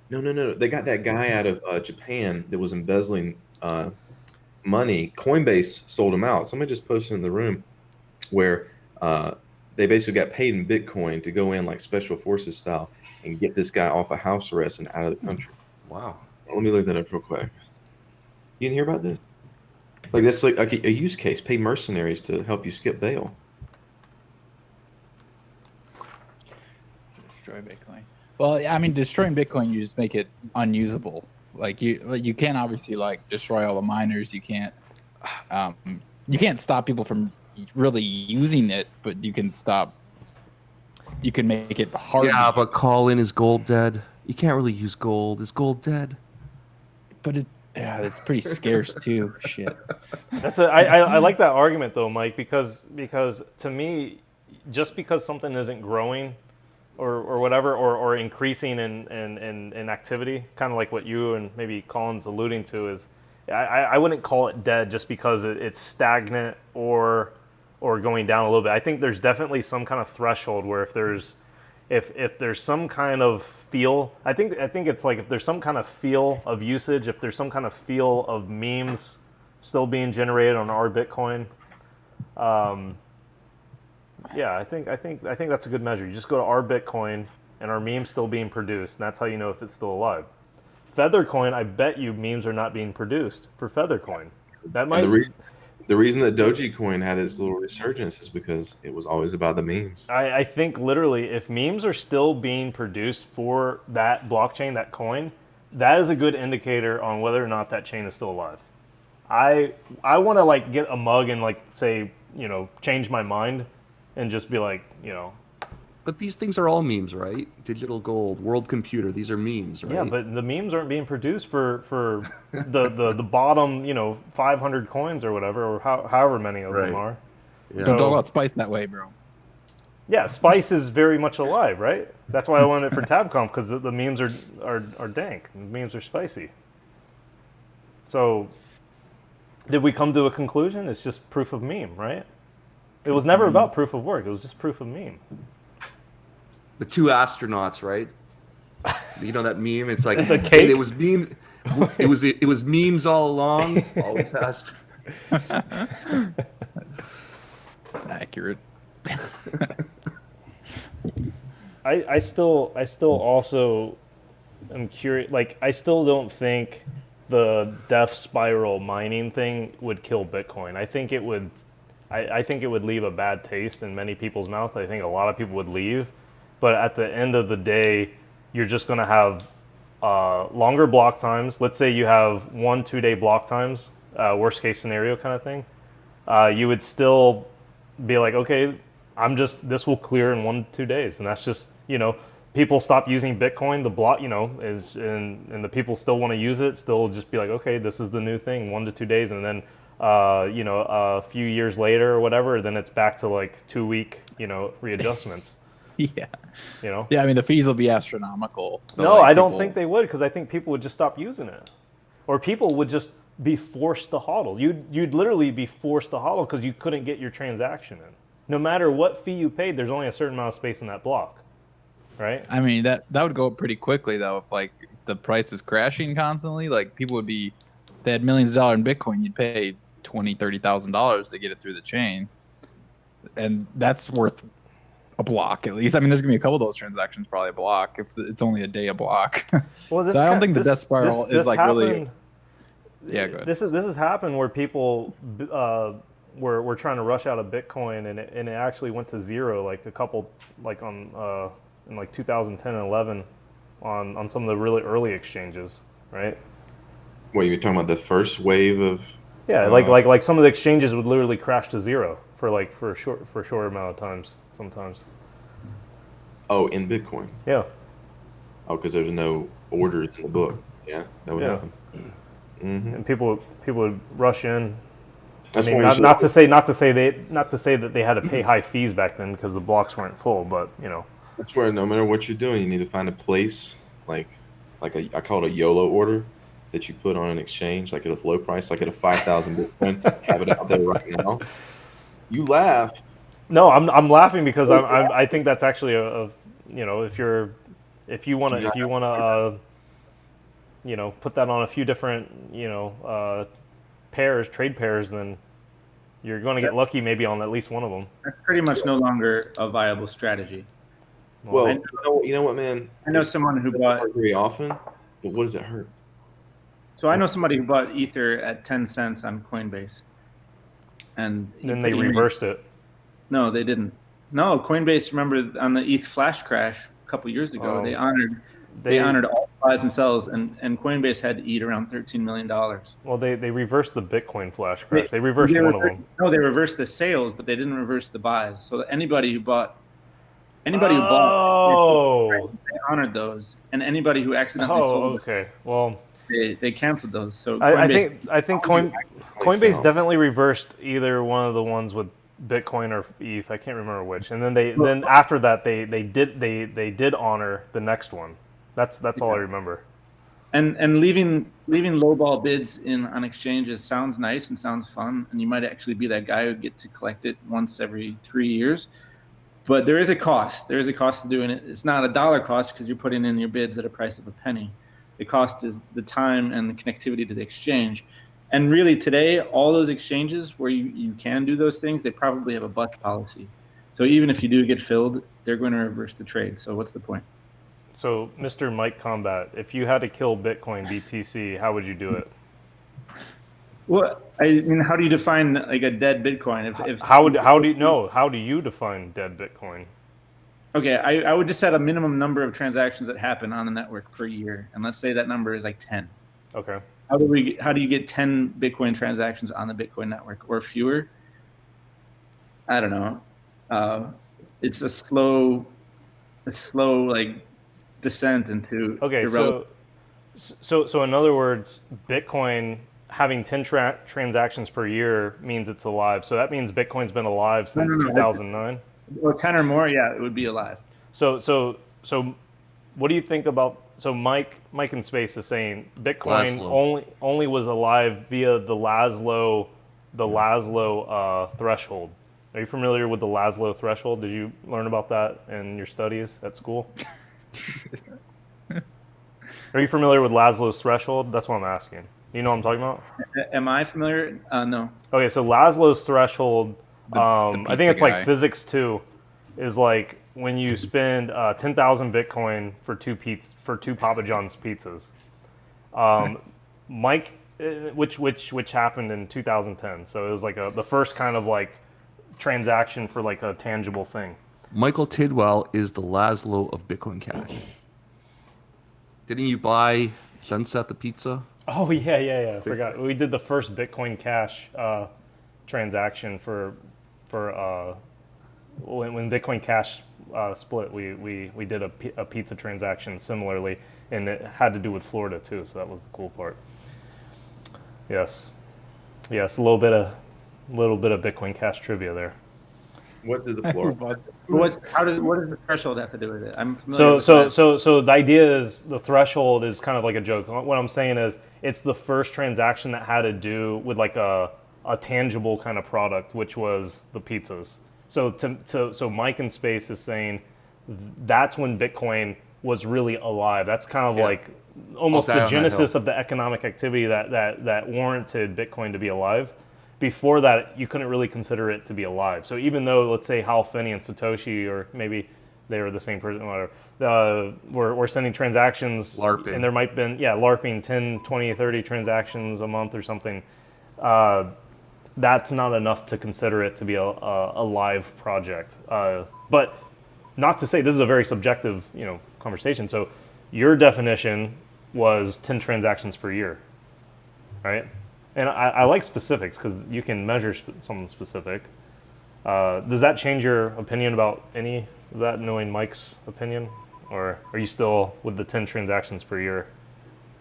No. They got that guy out of Japan that was embezzling money. Coinbase sold him out. Somebody just posted in the room where they basically got paid in Bitcoin to go in like special forces style and get this guy off of house arrest and out of the country. Wow. Let me look that up real quick. You didn't hear about this? Like that's like a use case. Pay mercenaries to help you skip bail. Destroy Bitcoin. Well, I mean, destroying Bitcoin, you just make it unusable. Like you can't obviously like destroy all the miners. You can't stop people from really using it, but you can make it hard. Yeah, but Colin, is gold dead? You can't really use gold. Is gold dead? But it's pretty scarce too. Shit. I like that argument though, Mike, because to me, just because something isn't growing or whatever or increasing in activity, kind of like what you and maybe Colin's alluding to, I wouldn't call it dead just because it's stagnant or going down a little bit. I think there's definitely some kind of threshold where if there's some kind of feel, I think it's like if there's some kind of feel of usage, if there's some kind of feel of memes still being generated on our Bitcoin, yeah, I think that's a good measure. You just go to our Bitcoin and our memes still being produced, and that's how you know if it's still alive. Feathercoin, I bet you memes are not being produced for Feathercoin. That might. The reason that Dogecoin had its little resurgence is because it was always about the memes. I think literally, if memes are still being produced for that blockchain, that coin, that is a good indicator on whether or not that chain is still alive. I want to like get a mug and like say, change my mind, and just be like, But these things are all memes, right? Digital gold, world computer, these are memes, right? Yeah, but the memes aren't being produced for the bottom, 500 coins or whatever, or however many of them are. Yeah. Don't talk about Spice that way, bro. Yeah, Spice is very much alive, right? That's why I wanted it for TabConf, because the memes are dank. The memes are spicy. So, did we come to a conclusion? It's just proof of meme, right? It was never about proof of work. It was just proof of meme. The two astronauts, right? You know that meme? It's like the cake. It was meme. It was memes all along. Always has. Accurate. I still also am curious. Like, I still don't think the death spiral mining thing would kill Bitcoin. I think it would. I think it would leave a bad taste in many people's mouth. I think a lot of people would leave. But at the end of the day, you're just going to have longer block times. Let's say you have 1-2 day block times, worst case scenario kind of thing. You would still be like, okay, this will clear in 1-2 days. And that's just, people stop using Bitcoin. The block, and the people still want to use it. Still just be like, okay, this is the new thing, 1 to 2 days. And then, a few years later or whatever, then it's back to like 2 week, readjustments. Yeah. Yeah, I mean, the fees will be astronomical. So no, I don't think they would, because I think people would just stop using it. Or people would just be forced to hodl. You'd literally be forced to hodl because you couldn't get your transaction in. No matter what fee you paid, there's only a certain amount of space in that block. Right? I mean, that would go up pretty quickly, though, if the price is crashing constantly. Like, people would be, if they had millions of dollars in Bitcoin, you'd pay $20,000-$30,000 to get it through the chain. And that's worth a block, at least. I mean, there's gonna be a couple of those transactions probably a block if it's only a day a block. Well, so I don't think the death spiral is like happened, really. Yeah, go ahead. This has happened where people were trying to rush out of Bitcoin, and it actually went to zero, like a couple, like on in like 2010 and 11, on some of the really early exchanges, right? What, you were talking about the first wave of? Yeah, like some of the exchanges would literally crash to zero for a short amount of times. Sometimes. Oh, in Bitcoin. Yeah. Oh, because there's no orders in the book. Yeah, that would happen. Mm-hmm. And people would rush in. That's not to say that they had to pay high fees back then because the blocks weren't full, but That's where no matter what you're doing, you need to find a place I call it a YOLO order that you put on an exchange, like at a low price, like at a 5,000 Bitcoin, have it out there right now. You laugh. No, I'm laughing because I think that's actually if you want to put that on a few different trade pairs, then you're going to get lucky maybe on at least one of them. That's pretty much no longer a viable strategy. Well, you know what, man? I know someone who bought very often, but what does it hurt? So I know somebody who bought Ether at 10 cents on Coinbase, and then they reversed it. No, they didn't. No, Coinbase, remember on the ETH flash crash a couple years ago, they honored all buys and sells, and Coinbase had to eat around $13 million. Well, they reversed the Bitcoin flash crash. They reversed one of them. No, they reversed the sales, but they didn't reverse the buys. So anybody who bought, they honored those, and anybody who accidentally sold. Okay. Well, they canceled those. So I think Coinbase definitely reversed either one of the ones with Bitcoin or ETH. I can't remember which. And then after that they did honor the next one. That's all I remember. And leaving lowball bids in on exchanges sounds nice and sounds fun, and you might actually be that guy who get to collect it once every 3 years. But there is a cost. There is a cost to doing it. It's not a dollar cost because you're putting in your bids at a price of a penny. The cost is the time and the connectivity to the exchange. And really today, all those exchanges where you can do those things, they probably have a bust policy. So even if you do get filled, they're going to reverse the trade. So what's the point? So, Mr. Mike Combat, if you had to kill Bitcoin BTC, how would you do it? Well, I mean, how do you define like a dead Bitcoin? How do you define dead Bitcoin? Okay, I would just set a minimum number of transactions that happen on the network per year, and let's say that number is like 10. Okay. How do you get 10 Bitcoin transactions on the Bitcoin network or fewer? I don't know. It's a slow like descent into okay. So in other words, Bitcoin having 10 transactions per year means it's alive. So that means Bitcoin's been alive since 2009. Or 10 or more, yeah, it would be alive. So what do you think about? So Mike in Space is saying Bitcoin only was alive via the Laszlo threshold. Are you familiar with the Laszlo threshold? Did you learn about that in your studies at school? Are you familiar with Laszlo's threshold? That's what I'm asking. You know what I'm talking about? Am I familiar? No. Okay, so Laszlo's threshold, I think it's like physics 2, is like when you spend 10,000 Bitcoin for two Papa John's pizzas. Mike, which happened in 2010. So it was like the first kind of like transaction for like a tangible thing. Michael Tidwell is the Laszlo of Bitcoin Cash. Didn't you buy Sunseth a pizza? Oh yeah. I forgot. We did the first Bitcoin Cash transaction for when Bitcoin Cash split. We did a pizza transaction similarly, and it had to do with Florida too. So that was the cool part. Yes, a little bit of Bitcoin Cash trivia there. What did the floor? What does the threshold have to do with it? I'm familiar So the idea is the threshold is kind of like a joke. What I'm saying is it's the first transaction that had to do with like a tangible kind of product, which was the pizzas. So Mike in Space is saying that's when Bitcoin was really alive. That's kind of like almost the genesis of the economic activity that warranted Bitcoin to be alive. Before that, you couldn't really consider it to be alive. So even though, let's say, Hal Finney and Satoshi, or maybe they were the same person, whatever, were sending transactions, LARPing. And there might have been, LARPing, 10, 20, 30 transactions a month or something. That's not enough to consider it to be a live project. But not to say, this is a very subjective, conversation. So your definition was 10 transactions per year, right? And I like specifics because you can measure something specific. Does that change your opinion about any of that, knowing Mike's opinion? Or are you still with the 10 transactions per year?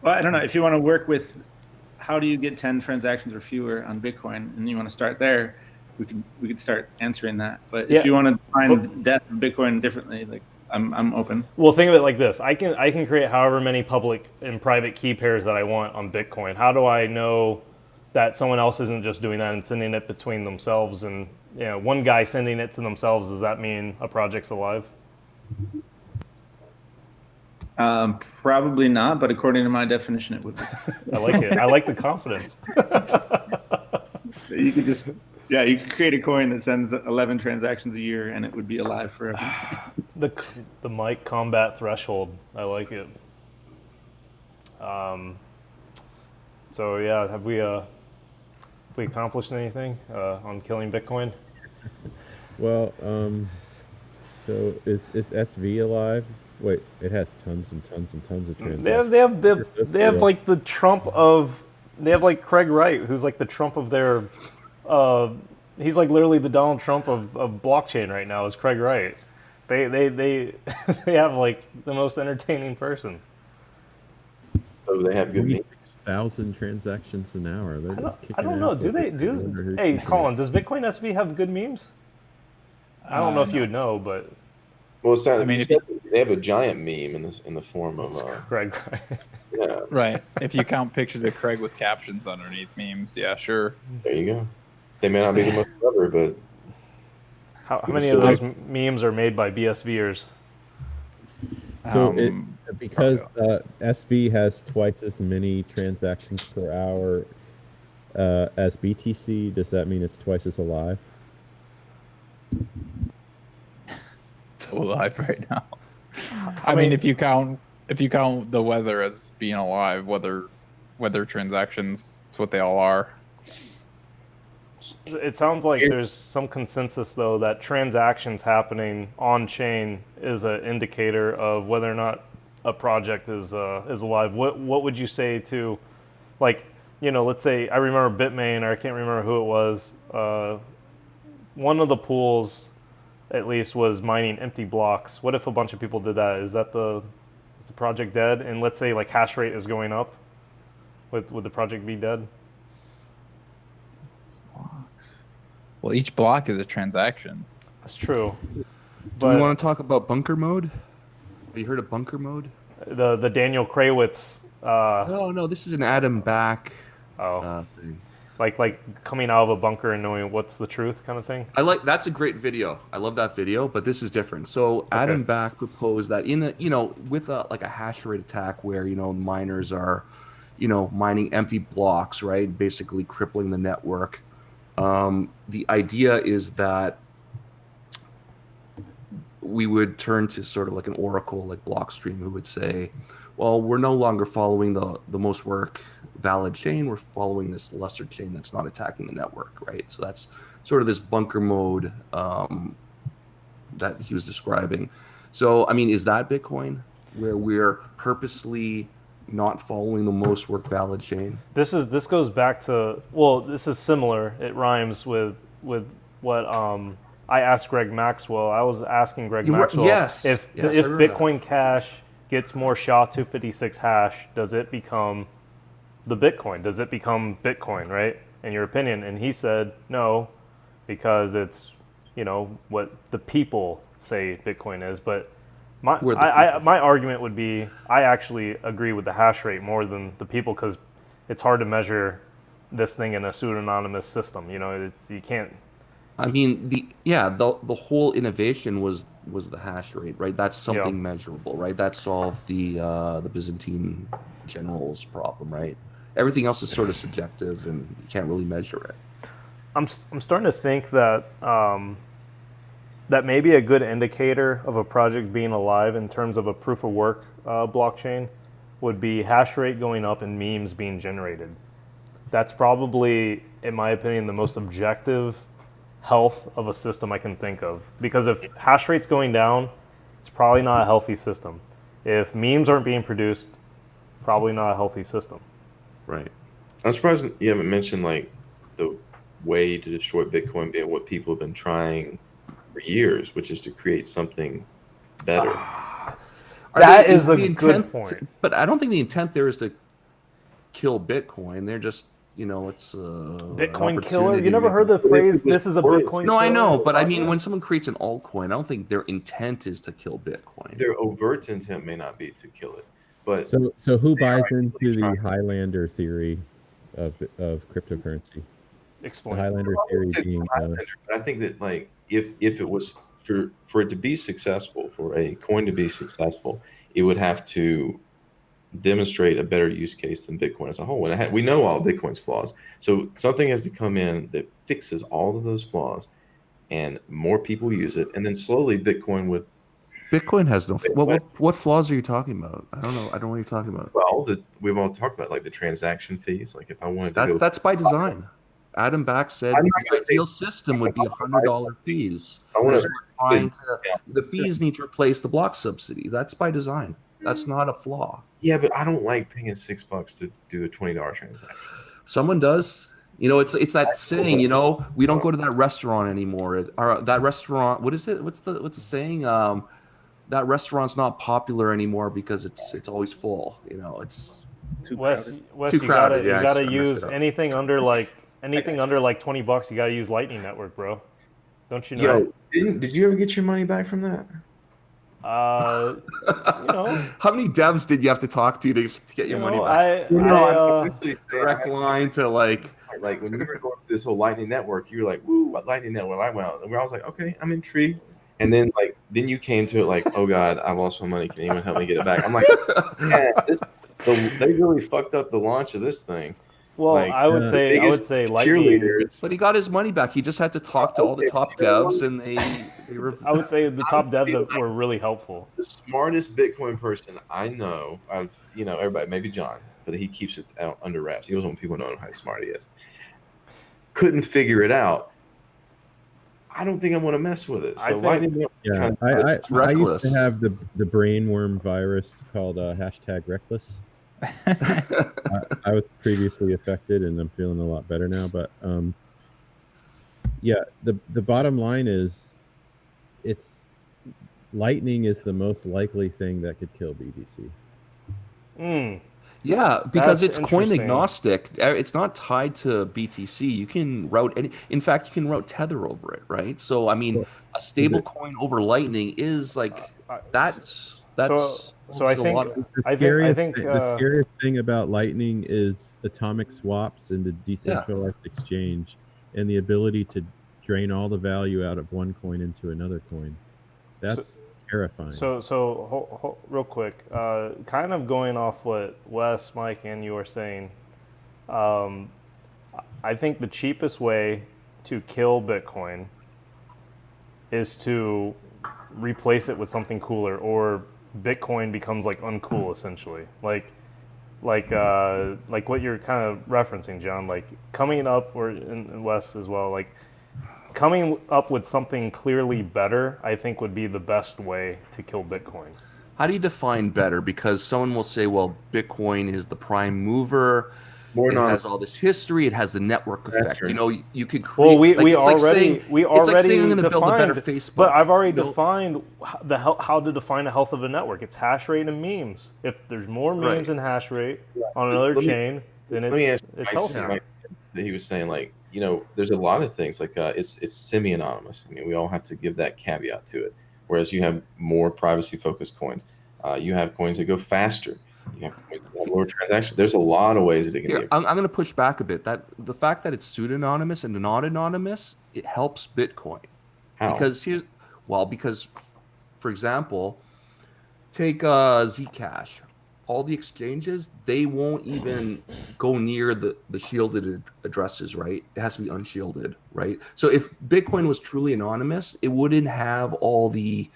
Well, I don't know. If you want to work with how do you get 10 transactions or fewer on Bitcoin, and you want to start there, we could start answering that. But if you want to find death of Bitcoin differently, like I'm open. Well, think of it like this. I can create however many public and private key pairs that I want on Bitcoin. How do I know that someone else isn't just doing that and sending it between themselves? And one guy sending it to themselves, does that mean a project's alive? Probably not, but according to my definition, it would be. I like it. I like the confidence. You could you could create a coin that sends 11 transactions a year, and it would be alive forever. The Mike Combat threshold. I like it. So yeah, have we accomplished anything on killing Bitcoin? Well, so is SV alive? Wait, it has tons and tons and tons of transactions. They have like the Trump of. They have like Craig Wright, who's like the Trump of their. He's like literally the Donald Trump of blockchain right now. Is Craig Wright? They have like the most entertaining person. So they have good memes. 1,000 transactions an hour. I don't know. Do they? Hey, Colin, does Bitcoin SV have good memes? I don't know if you would know, but Well, it's not, I mean, they have a giant meme in the form of Craig. yeah. right. If you count pictures of Craig with captions underneath memes, yeah, sure. There you go. They may not be the most clever, but How many of those memes are made by BSVers? So because SV has twice as many transactions per hour as BTC, does that mean it's twice as alive? So alive right now. I mean, if you count the weather as being alive, weather transactions, it's what they all are. It sounds like there's some consensus, though, that transactions happening on chain is an indicator of whether or not a project is alive. What would you say to, like, let's say I remember Bitmain, or I can't remember who it was. One of the pools, at least, was mining empty blocks. What if a bunch of people did that? Is the project dead? And let's say like hash rate is going up, would the project be dead? Well, each block is a transaction. That's true. Do we want to talk about bunker mode? Have you heard of bunker mode? The Daniel Krawitz. No, this is an Adam Back thing. Like coming out of a bunker and knowing what's the truth kind of thing? That's a great video. I love that video, but this is different. So Adam Back proposed that with a hash rate attack where, miners are, mining empty blocks, right? Basically crippling the network. The idea is that we would turn to sort of like an oracle, like Blockstream, who would say, well, we're no longer following the most valid chain. We're following this lesser chain that's not attacking the network, right? So that's sort of this bunker mode that he was describing. So, I mean, is that Bitcoin, where we're purposely not following the most valid chain? This goes back to, this is similar. It rhymes with what I asked Greg Maxwell. I was asking Greg Maxwell if Bitcoin Cash gets more SHA-256 hash, does it become the Bitcoin? Does it become Bitcoin, right? In your opinion? And he said no, because it's what the people say Bitcoin is. But my argument would be I actually agree with the hash rate more than the people, because it's hard to measure this thing in a pseudonymous system. You can't. I mean, the whole innovation was the hash rate, right? That's something measurable, right? That solved the Byzantine generals problem, right? Everything else is sort of subjective, and you can't really measure it. I'm starting to think that that may be a good indicator of a project being alive in terms of a proof of work blockchain would be hash rate going up and memes being generated. That's probably, in my opinion, the most objective health of a system I can think of. Because if hash rate's going down, it's probably not a healthy system. If memes aren't being produced, probably not a healthy system. Right. I'm surprised you haven't mentioned like the way to destroy Bitcoin being what people have been trying for years, which is to create something better. That is a good point. But I don't think the intent there is to kill Bitcoin. They're just, it's Bitcoin killer. You never heard the phrase "this is a Bitcoin"? No, I know, but I mean, when someone creates an altcoin, I don't think their intent is to kill Bitcoin. Their overt intent may not be to kill it, but so who buys into the highlander theory of cryptocurrency? Explain. The highlander theory being. I think that like if it was for it to be successful, for a coin to be successful, it would have to demonstrate a better use case than Bitcoin as a whole. And we know all Bitcoin's flaws. So something has to come in that fixes all of those flaws, and more people use it. And then slowly Bitcoin would. Bitcoin has no. What flaws are you talking about? I don't know. I don't know what you're talking about. Well, we've all talked about like the transaction fees. Like if I wanted to go. That's by design. Adam Back said the ideal system would be $100 fees. The fees need to replace the block subsidy. That's by design. That's not a flaw. Yeah, but I don't like paying $6 to do a $20 transaction. Someone does. It's that saying. We don't go to that restaurant anymore. Or that restaurant. What is it? What's the saying? That restaurant's not popular anymore because it's always full. It's too crowded. Wes, you gotta use anything under like $20. You gotta use Lightning Network, bro. Don't you know? Yo, did you ever get your money back from that? You know, how many devs did you have to talk to get your money back? I'm actually direct line to like when you were going through this whole Lightning Network, you were like, "Woo, what Lightning Network?" I went out, and I was like, "Okay, I'm intrigued." And then then you came to it like, "Oh God, I lost my money. Can anyone help me get it back?" I'm like, "Man, they really fucked up the launch of this thing." Well, I would say Lightning. But he got his money back. He just had to talk to all the top devs, and they were. I would say the top devs were really helpful. The smartest Bitcoin person I know, everybody, maybe John, but he keeps it under wraps. He doesn't want people to know how smart he is. Couldn't figure it out. I don't think I want to mess with it. So I used to have the brainworm virus called #reckless. I was previously affected, and I'm feeling a lot better now. But yeah, the bottom line is, Lightning is the most likely thing that could kill BTC. Yeah, because it's coin agnostic. It's not tied to BTC. You can route any. In fact, you can route Tether over it, right? So I mean, a stable coin over Lightning is like that's. So I think the scariest thing about Lightning is atomic swaps and the decentralized exchange, and the ability to drain all the value out of one coin into another coin. That's terrifying. So real quick, kind of going off what Wes, Mike, and you were saying, I think the cheapest way to kill Bitcoin is to replace it with something cooler, or Bitcoin becomes like uncool essentially, like what you're kind of referencing, John, like coming up, or in Wes as well, like coming up with something clearly better, I think would be the best way to kill Bitcoin. How do you define better? Because someone will say, well, Bitcoin is the prime mover. It has all this history. It has the network effect. You know, you could create. Well, we already it's like saying I'm going to build a better Facebook. But I've already defined how to define the health of a network. It's hash rate and memes. If there's more memes and hash rate on another chain, then it's healthy. He was saying, like, you know, there's a lot of things like it's semi-anonymous. I mean, we all have to give that caveat to it. Whereas you have more privacy-focused coins. You have coins that go faster. You have coins that have lower transaction. There's a lot of ways that it can be. I'm going to push back a bit. That the fact that it's pseudonymous and not anonymous, it helps Bitcoin. How? Because, for example, take Zcash. All the exchanges, they won't even go near the shielded addresses, right? It has to be unshielded, right? So if Bitcoin was truly anonymous, it wouldn't have all the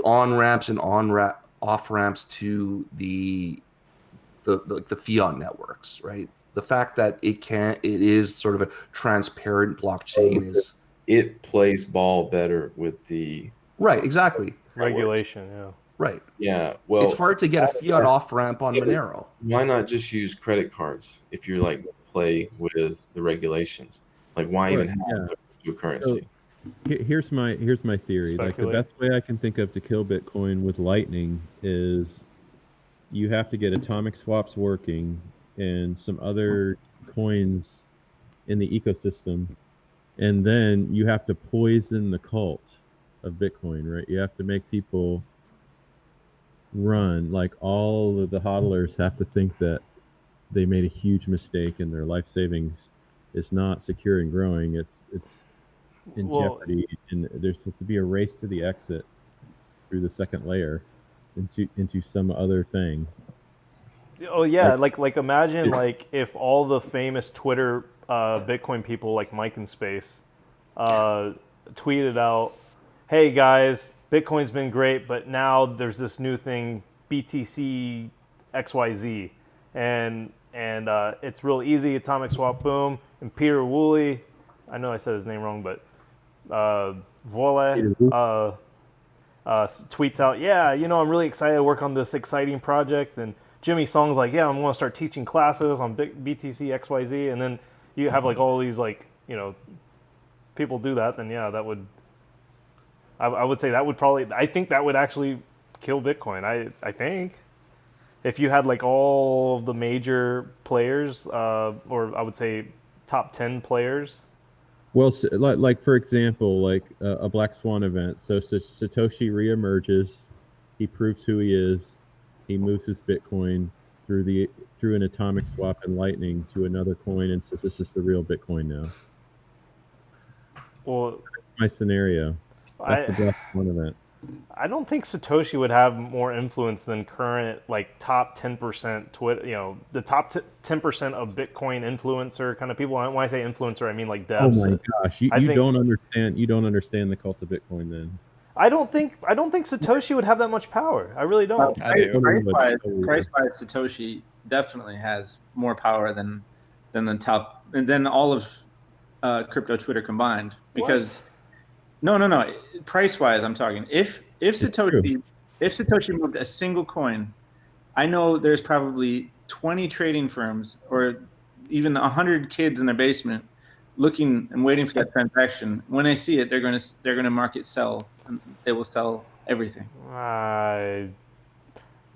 on-ramps and off-ramps to the fiat networks, right? The fact that it is sort of a transparent blockchain it plays ball better with the exactly regulation, yeah. Right. Yeah. Well, it's hard to get a fiat off ramp on Monero. Why not just use credit cards if you're like play with the regulations? Like, why even have a currency? So, here's my theory. Speculate. Like, the best way I can think of to kill Bitcoin with Lightning is you have to get atomic swaps working and some other coins in the ecosystem, and then you have to poison the cult of Bitcoin, right? You have to make people run, like all of the hodlers have to think that they made a huge mistake and their life savings is not secure and growing. It's in jeopardy, and there's supposed to be a race to the exit through the second layer into some other thing. Oh yeah, like imagine like if all the famous Twitter Bitcoin people like Mike and Space tweeted out, "Hey guys, Bitcoin's been great, but now there's this new thing, BTC XYZ, and it's real easy, atomic swap, boom." And Peter Woolley, I know I said his name wrong, but Voile tweets out, "Yeah, you know, I'm really excited to work on this exciting project." And Jimmy Song's like, "Yeah, I'm going to start teaching classes on BTC XYZ," and then you have like all these like, you know, people do that. Then yeah, that would. I would say that would probably, I think that would actually kill Bitcoin. I think if you had like all the major players, or I would say top 10 players. Well, like for example, like a Black Swan event. So Satoshi reemerges He proves who he is. He moves his Bitcoin through an atomic swap in Lightning to another coin and says this is the real Bitcoin now. Well, that's my scenario. That's the best one of that. I don't think Satoshi would have more influence than current like top 10% Twitter. You know, the top 10% of Bitcoin influencer kind of people. When I say influencer, I mean like devs. Oh my gosh, you don't understand. You don't understand the cult of Bitcoin then. I don't think Satoshi would have that much power. I really don't. Price-wise, Satoshi definitely has more power than the top and then all of crypto Twitter combined. Because no, price-wise, I'm talking. If Satoshi moved a single coin, I know there's probably 20 trading firms or even 100 kids in their basement looking and waiting for that transaction. When they see it, they're gonna market sell. And they will sell everything. I'm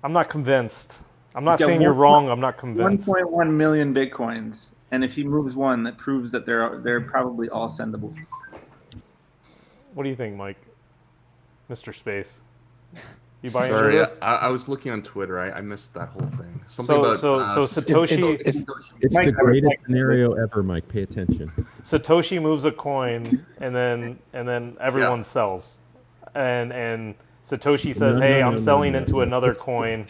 not convinced. I'm not saying you're wrong. I'm not convinced. 1.1 million Bitcoins, and if he moves one, that proves that they're probably all sendable. What do you think, Mike? Mr. Space. You buying Sorry, this? I was looking on Twitter. I missed that whole thing. So Satoshi. It's the greatest scenario ever, Mike. Pay attention. Satoshi moves a coin, and then everyone sells, and Satoshi says, "Hey, I'm selling into another coin."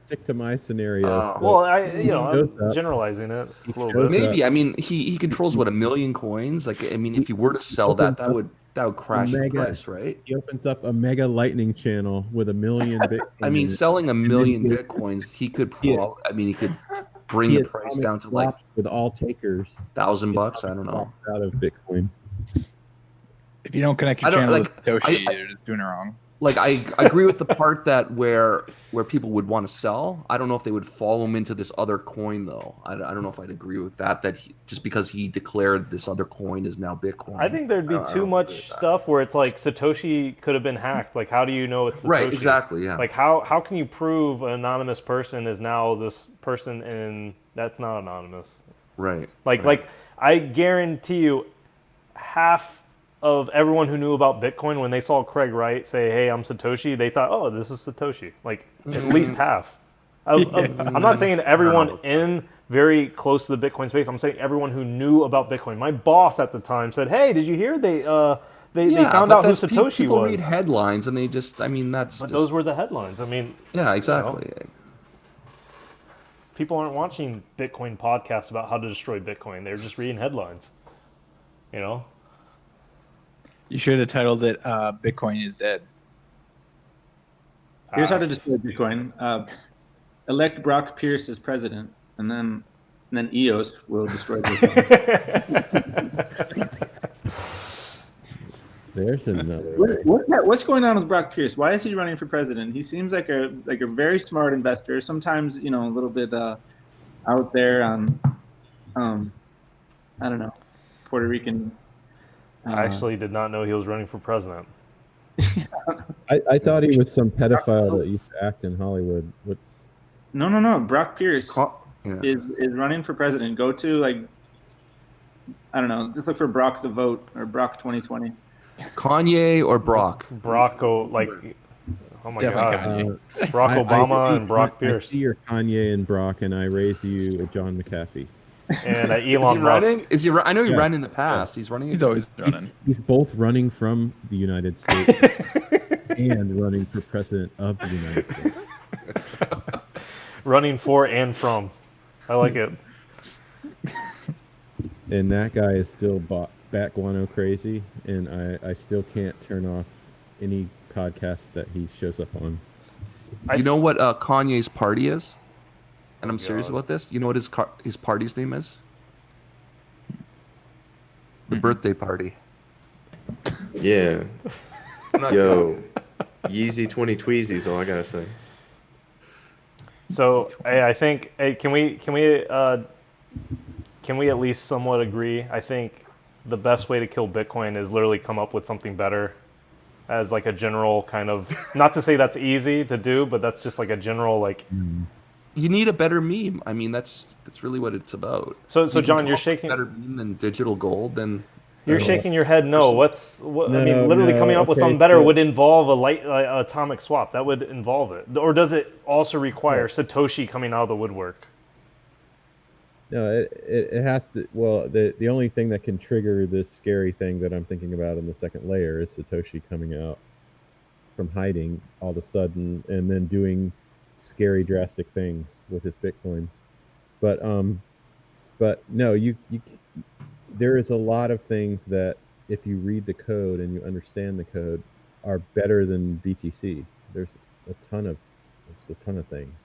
Stick to my scenario. Well, I'm generalizing it a little bit. Maybe. I mean, he controls what, 1 million coins. Like, I mean, if you were to sell that would crash the price, right? He opens up a mega lightning channel with 1 million Bitcoin. I mean, selling 1 million Bitcoins, he could bring the price down to like with all takers $1,000. I don't know. Out of Bitcoin. If you don't connect your channel with Satoshi, you're just doing it wrong. Like I agree with the part that where people would want to sell. I don't know if they would follow him into this other coin though. I don't know if I'd agree with that. Just because he declared this other coin is now Bitcoin. I think there'd be too much stuff where it's like Satoshi could have been hacked. Like, how do you know it's Satoshi? Right, exactly, yeah. Like, how can you prove an anonymous person is now this person and that's not anonymous? Right. Like I guarantee you, half of everyone who knew about Bitcoin, when they saw Craig Wright say, "Hey, I'm Satoshi," they thought, "Oh, this is Satoshi." Like at least half. I'm not saying everyone in very close to the Bitcoin space. I'm saying everyone who knew about Bitcoin. My boss at the time said, "Hey, did you hear they found out who Satoshi people was?" Read headlines and they just, those were the headlines. I mean, yeah, exactly. You know, people aren't watching Bitcoin podcasts about how to destroy Bitcoin. They're just reading headlines. You know. You should have titled it "Bitcoin is Dead." Here's how to destroy Bitcoin: elect Brock Pierce as president, and then EOS will destroy Bitcoin. There's another way. What's going on with Brock Pierce? Why is he running for president? He seems like a very smart investor. Sometimes, you know, a little bit out there on I don't know, Puerto Rican. I actually did not know he was running for president. I thought he was some pedophile that used to act in Hollywood. No. Brock Pierce is running for president. Go to I don't know. Just look for Brock the Vote or Brock 2020. Kanye or Brock? Oh my Definitely God. Barack Obama and Brock Pierce. I see your Kanye and Brock, and I raise you a John McAfee. And Elon Musk. Is he? I know he ran in the past. He's running. He's always running. He's both running from the United States and running for president of the United States. Running for and from. I like it. And that guy is still bat guano crazy, and I still can't turn off any podcast that he shows up on. You know what Kanye's party is? And I'm serious about this. You know what his party's name is? The birthday party. Yeah. Yo, Yeezy 20 Tweezy's all I gotta say. So I think can we at least somewhat agree? I think the best way to kill Bitcoin is literally come up with something better, as like a general kind of, not to say that's easy to do, but that's just like a general like. You need a better meme. I mean, that's really what it's about. So John, you're shaking. Better meme than digital gold. Then You're shaking your head. No, I mean, literally no, coming up with okay, something better so- would involve a atomic swap. That would involve it. Or does it also require Satoshi coming out of the woodwork? No, it has to. Well, the only thing that can trigger this scary thing that I'm thinking about in the second layer is Satoshi coming out from hiding all of a sudden and then doing scary, drastic things with his bitcoins. But no, there is a lot of things that if you read the code and you understand the code are better than BTC. There's a ton of things,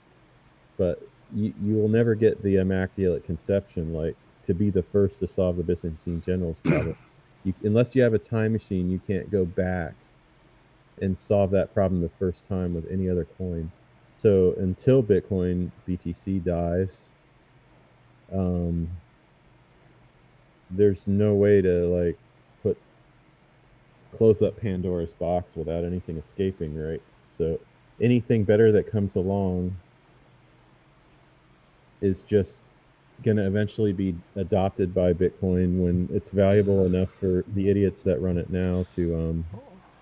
but you will never get the immaculate conception, like to be the first to solve the Byzantine generals problem. Unless you have a time machine, you can't go back and solve that problem the first time with any other coin. So until Bitcoin BTC dies, there's no way to like close up Pandora's box without anything escaping, right? So anything better that comes along is just going to eventually be adopted by Bitcoin when it's valuable enough for the idiots that run it now to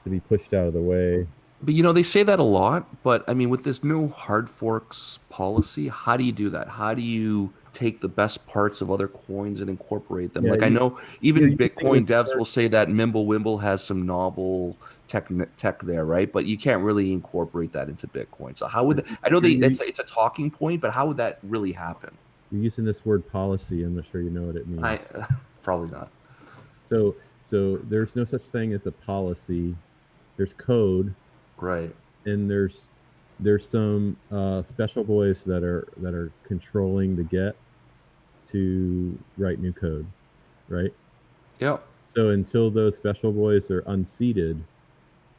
be pushed out of the way. But they say that a lot. But I mean, with this no hard forks policy, how do you do that? How do you take the best parts of other coins and incorporate them? Yeah, I know even Bitcoin devs will say that Mimblewimble has some novel tech there, right? But you can't really incorporate that into Bitcoin. So how would I know it's a talking point, but how would that really happen? You're using this word policy. I'm not sure you know what it means. Probably not. So there's no such thing as a policy. There's code, right? And there's some special boys that are controlling the get to write new code, right? Yep. So until those special boys are unseated,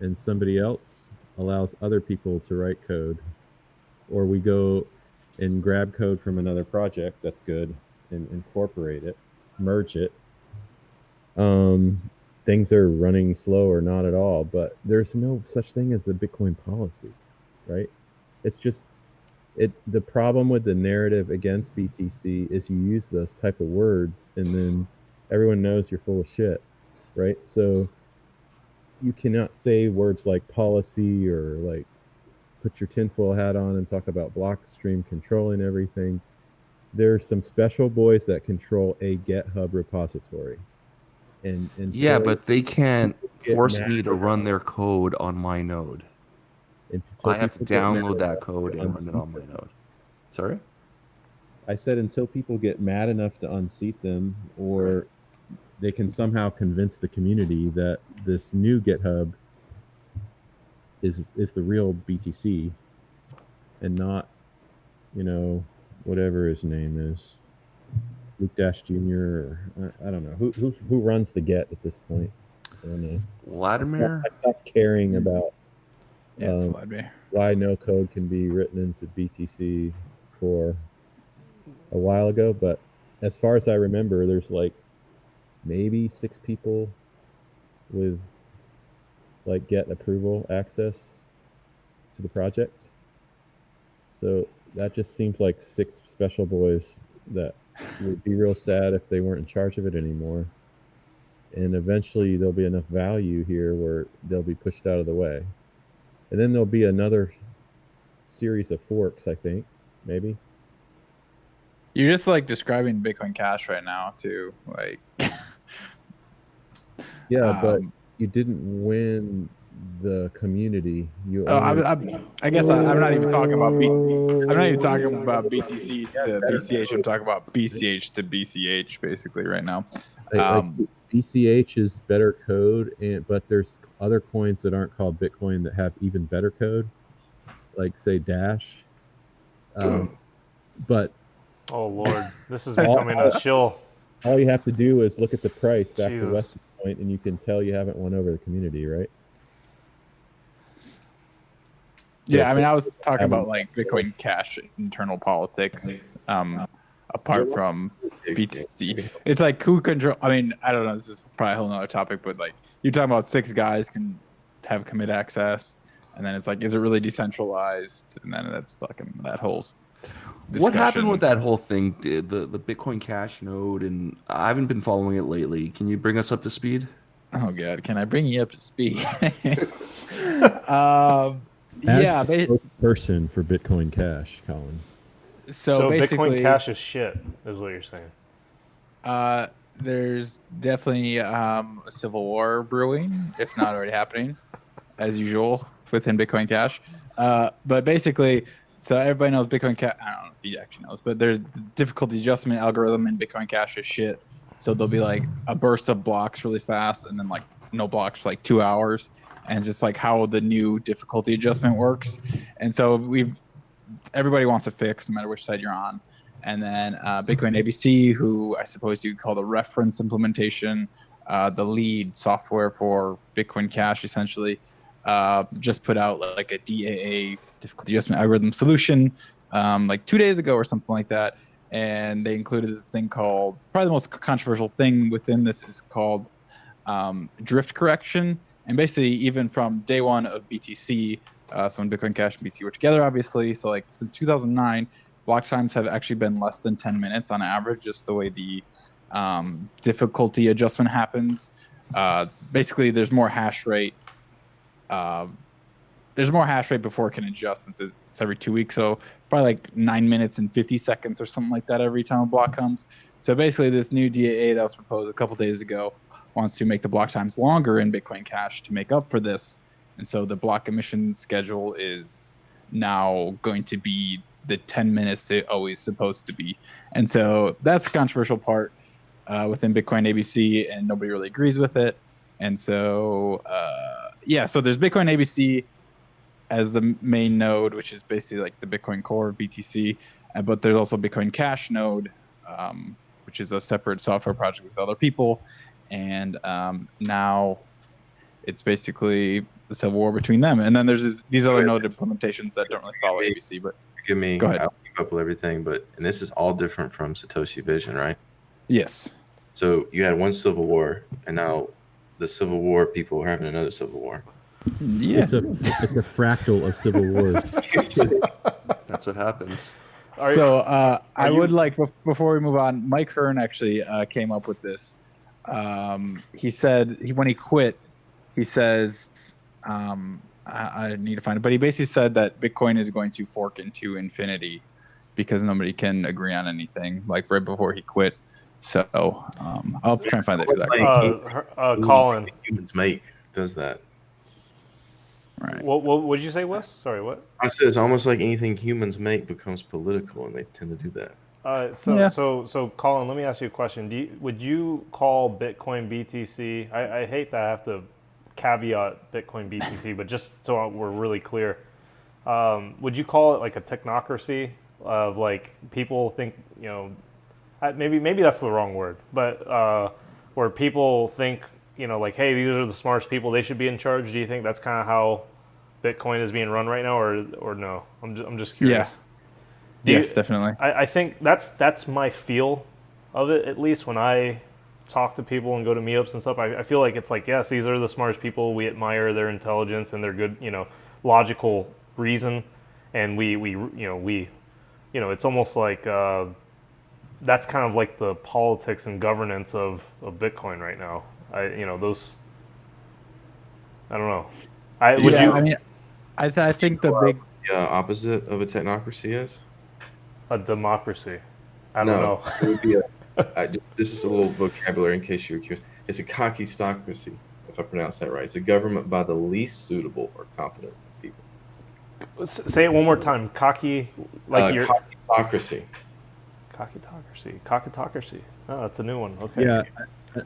and somebody else allows other people to write code, or we go and grab code from another project that's good and incorporate it, merge it. Things are running slow or not at all, but there's no such thing as a Bitcoin policy, right? It's just the problem with the narrative against BTC is you use those type of words and then everyone knows you're full of shit, right? So you cannot say words like policy or like put your tinfoil hat on and talk about Blockstream controlling everything. There's some special boys that control a GitHub repository. And yeah, but they can't force me to run their code on my node. I have to download that code and run it on my node. Sorry? I said until people get mad enough to unseat them, or they can somehow convince the community that this new GitHub is the real BTC and not, whatever his name is. Luke Dash Jr. or I don't know who runs the Get at this point. I don't know. Vladimir. I stopped caring about it's Vladimir. Why no code can be written into BTC for a while ago, but as far as I remember, there's like maybe 6 people with like Get approval access to the project. So that just seems like 6 special boys that would be real sad if they weren't in charge of it anymore. And eventually there'll be enough value here where they'll be pushed out of the way. And then there'll be another series of forks, I think, maybe. You're just like describing Bitcoin Cash right now too. Like yeah, but you didn't win the community. I guess I'm not even talking about I'm not even talking about BTC to BCH. I'm talking about BCH to BCH basically right now. BCH is better code, but there's other coins that aren't called Bitcoin that have even better code, like say Dash. But oh Lord, this is becoming a shill. All you have to do is look at the price back to West Point, and you can tell you haven't won over the community, right? Yeah, I mean, I was talking about like Bitcoin Cash internal politics, apart from BTC. It's like who control. I mean, I don't know. This is probably a whole nother topic, but like you're talking about 6 guys can have commit access, and then it's like, is it really decentralized? And then that's fucking that whole discussion. What happened with that whole thing? The Bitcoin Cash node, and I haven't been following it lately. Can you bring us up to speed? Oh God, can I bring you up to speed? Yeah, person for Bitcoin Cash, Colin. So basically, Bitcoin Cash is shit, is what you're saying. There's definitely a civil war brewing, if not already happening, as usual within Bitcoin Cash. But basically, so everybody knows Bitcoin Cash. I don't know if he actually knows, but there's the difficulty adjustment algorithm in Bitcoin Cash is shit. So there'll be like a burst of blocks really fast, and then like no blocks for like 2 hours, and just like how the new difficulty adjustment works. And so everybody wants it fixed, no matter which side you're on. And then Bitcoin ABC, who I suppose you'd call the reference implementation, the lead software for Bitcoin Cash, essentially, just put out like a DAA difficulty adjustment algorithm solution like 2 days ago or something like that. And they included this thing called, probably the most controversial thing within this is called drift correction. And basically, even from day one of BTC, so when Bitcoin Cash and BTC were together, obviously, so like since 2009, block times have actually been less than 10 minutes on average, just the way the difficulty adjustment happens. Basically, there's more hash rate. There's more hash rate before it can adjust, since it's every 2 weeks. So probably like 9 minutes and 50 seconds or something like that every time a block comes. So basically, this new DAA that was proposed a couple days ago wants to make the block times longer in Bitcoin Cash to make up for this. And so the block emission schedule is now going to be the 10 minutes it always supposed to be. And so that's the controversial part within Bitcoin ABC, and nobody really agrees with it. And so, so there's Bitcoin ABC as the main node, which is basically like the Bitcoin core of BTC. But there's also Bitcoin Cash node, which is a separate software project with other people. And now it's basically the civil war between them. And then there's these other node implementations that don't really follow ABC. But forgive me, go ahead. I'll keep up with everything, and this is all different from Satoshi Vision, right? Yes. So you had one civil war, and now the civil war people are having another civil war. Yeah. It's a fractal of civil wars. That's what happens. I would like, before we move on, Mike Hearn actually came up with this. He said when he quit, he says, I need to find it, but he basically said that Bitcoin is going to fork into infinity because nobody can agree on anything, like right before he quit. So I'll try and find that exactly. Colin. Humans make does that. Right. What did you say, Wes? Sorry, what? I said it's almost like anything humans make becomes political, and they tend to do that. So Colin, let me ask you a question. Would you call Bitcoin BTC? I hate that I have to caveat Bitcoin BTC, but just so we're really clear, would you call it like a technocracy of like people think, maybe that's the wrong word, but where people think, like, hey, these are the smartest people, they should be in charge? Do you think that's kind of how Bitcoin is being run right now, or no? I'm just curious. Yeah. Yes, definitely. I think that's my feel of it, at least when I talk to people and go to meetups and stuff. I feel like it's like, yes, these are the smartest people. We admire their intelligence and their good, logical reason, and we it's almost like that's kind of like the politics and governance of Bitcoin right now. I don't know. I think the big opposite of a technocracy is a democracy. I don't know. It would be this is a little vocabulary in case you were curious. It's a cockystocracy, if I pronounce that right. It's a government by the least suitable or competent people. Say it one more time. Cocky, like your cockystocracy. Cockystocracy. Oh, that's a new one. Okay. Yeah,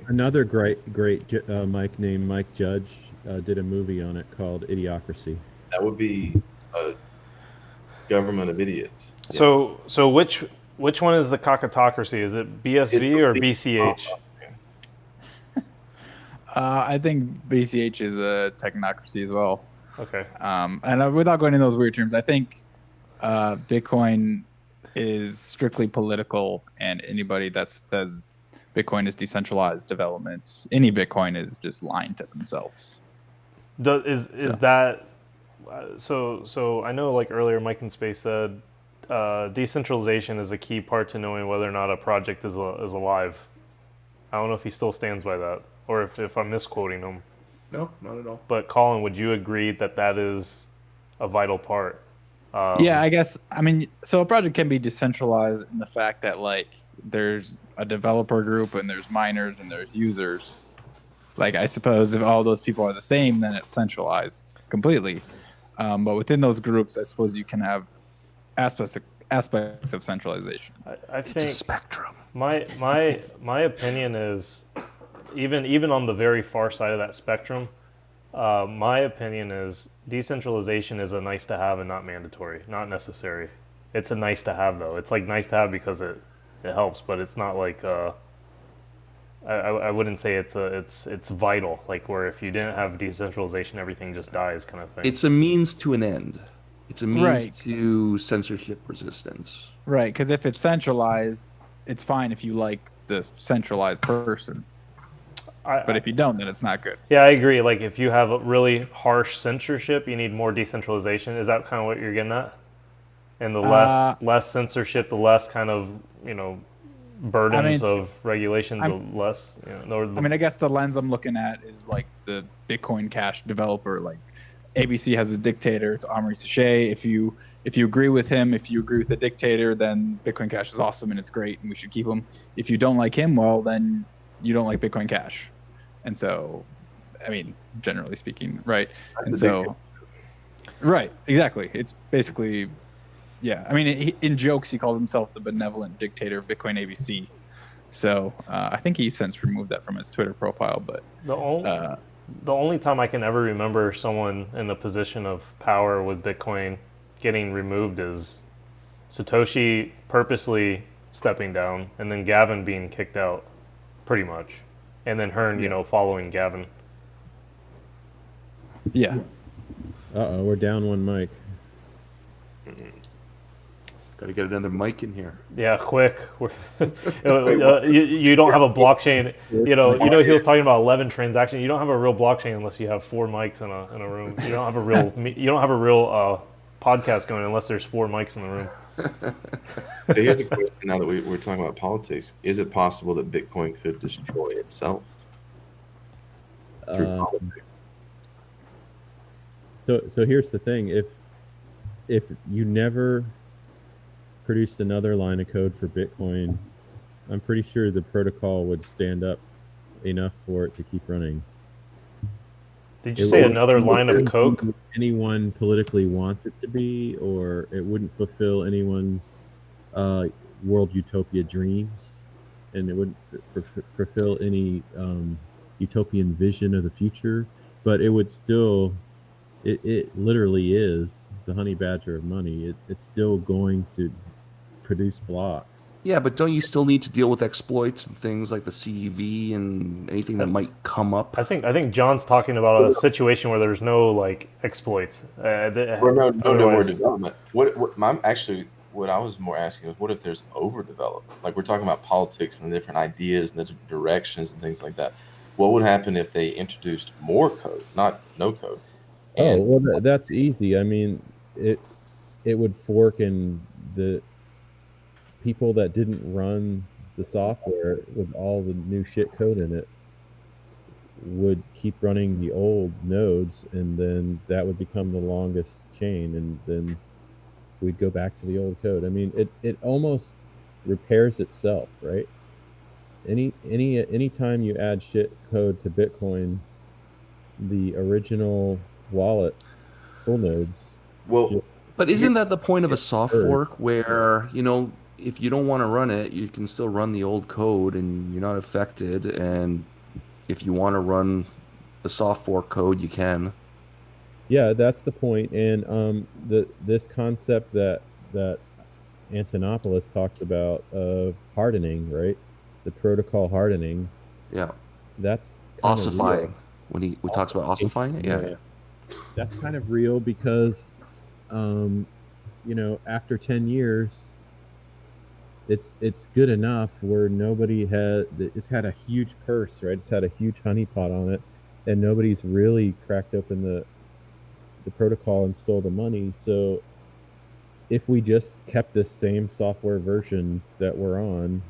another great Mike named Mike Judge did a movie on it called Idiocracy. That would be a government of idiots. Yes. So which one is the cockatocracy? Is it BSV or BCH? I think BCH is a technocracy as well. Okay. And without going into those weird terms, I think Bitcoin is strictly political, and anybody that says Bitcoin is decentralized development, any Bitcoin is just lying to themselves. Is that so? I know, like earlier, Mike in Space said decentralization is a key part to knowing whether or not a project is alive. I don't know if he still stands by that, or if I'm misquoting him. No, not at all. But Colin, would you agree that that is a vital part? Yeah, I guess. I mean, so a project can be decentralized in the fact that like there's a developer group and there's miners and there's users. Like, I suppose if all those people are the same, then it's centralized completely. But within those groups, I suppose you can have aspects of centralization. I think It's a spectrum. My opinion is, even on the very far side of that spectrum, my opinion is decentralization is a nice to have and not mandatory, not necessary. It's a nice to have though. It's like nice to have because it helps, but it's not like I wouldn't say it's vital. Like where if you didn't have decentralization, everything just dies, kind of thing. It's a means to an end. It's a means Right. to censorship resistance. Right, because if it's centralized, it's fine if you like the centralized person. But if you don't, then it's not good. Yeah, I agree. Like if you have a really harsh censorship, you need more decentralization. Is that kind of what you're getting at? And the less censorship, the less kind of burdens of regulation, the less. I guess the lens I'm looking at is like the Bitcoin Cash developer. Like ABC has a dictator. It's Omri Sachet. If you agree with him, if you agree with the dictator, then Bitcoin Cash is awesome and it's great and we should keep him. If you don't like him, well, then you don't like Bitcoin Cash. And so, I mean, generally speaking, right? And so, right, exactly. It's basically, yeah. I mean, in jokes, he called himself the benevolent dictator of Bitcoin ABC. So I think he since removed that from his Twitter profile. But the only time I can ever remember someone in a position of power with Bitcoin getting removed is Satoshi purposely stepping down, and then Gavin being kicked out, pretty much. And then Hearn, following Gavin. Yeah. We're down one mic. Got to get another mic in here. Yeah, quick. You don't have a blockchain. He was talking about 11 transactions. You don't have a real blockchain unless you have 4 mics in a room. You don't have a real podcast going unless there's 4 mics in the room. So here's the question: now that we're talking about politics, is it possible that Bitcoin could destroy itself through politics? So here's the thing: if you never produced another line of code for Bitcoin, I'm pretty sure the protocol would stand up enough for it to keep running. Did you say another line of Coke? Anyone politically wants it to be, or it wouldn't fulfill anyone's world utopia dreams, and it wouldn't fulfill any utopian vision of the future. But it would still, it literally is the honey badger of money. It's still going to produce blocks. Yeah, but don't you still need to deal with exploits and things like the CEV and anything that might come up? I think John's talking about a situation where there's no exploits. No more development. What I was more asking was, what if there's overdevelopment? Like we're talking about politics and the different ideas and the different directions and things like that. What would happen if they introduced more code, not no code? That's easy. I mean, it would fork, and the people that didn't run the software with all the new shit code in it would keep running the old nodes, and then that would become the longest chain, and then we'd go back to the old code. I mean, it almost repairs itself, right? Any time you add shit code to Bitcoin, the original wallet full nodes. But isn't that the point of a soft fork, where if you don't want to run it, you can still run the old code and you're not affected, and if you want to run the soft fork code, you can. Yeah, that's the point. And this concept that Antonopoulos talks about of hardening, right? The protocol hardening. Yeah. That's ossifying. When he talks about ossifying it, yeah. That's kind of real because, after 10 years, it's good enough where it's had a huge purse, right? It's had a huge honeypot on it, and nobody's really cracked open the protocol and stole the money. So if we just kept this same software version that we're on,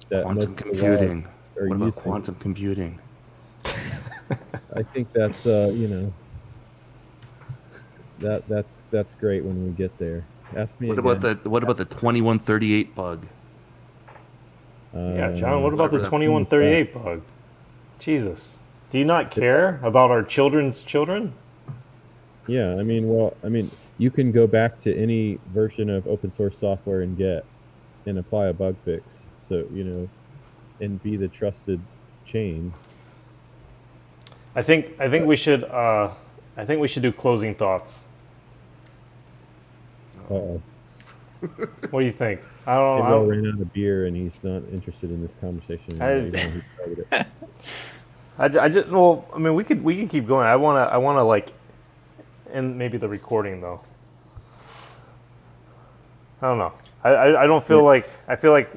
that quantum computing. What about quantum computing? I think that's that's great when we get there. Ask me. What about the 2138 bug? Yeah, John. What about the 2138 bug? Jesus, do you not care about our children's children? Yeah, I mean, you can go back to any version of open source software and apply a bug fix. So and be the trusted chain. I think we should do closing thoughts. Uh-oh. What do you think? I don't know. Ran out of beer and he's not interested in this conversation. We could keep going. I wanna like, and maybe the recording though. I don't know. I don't feel like I feel like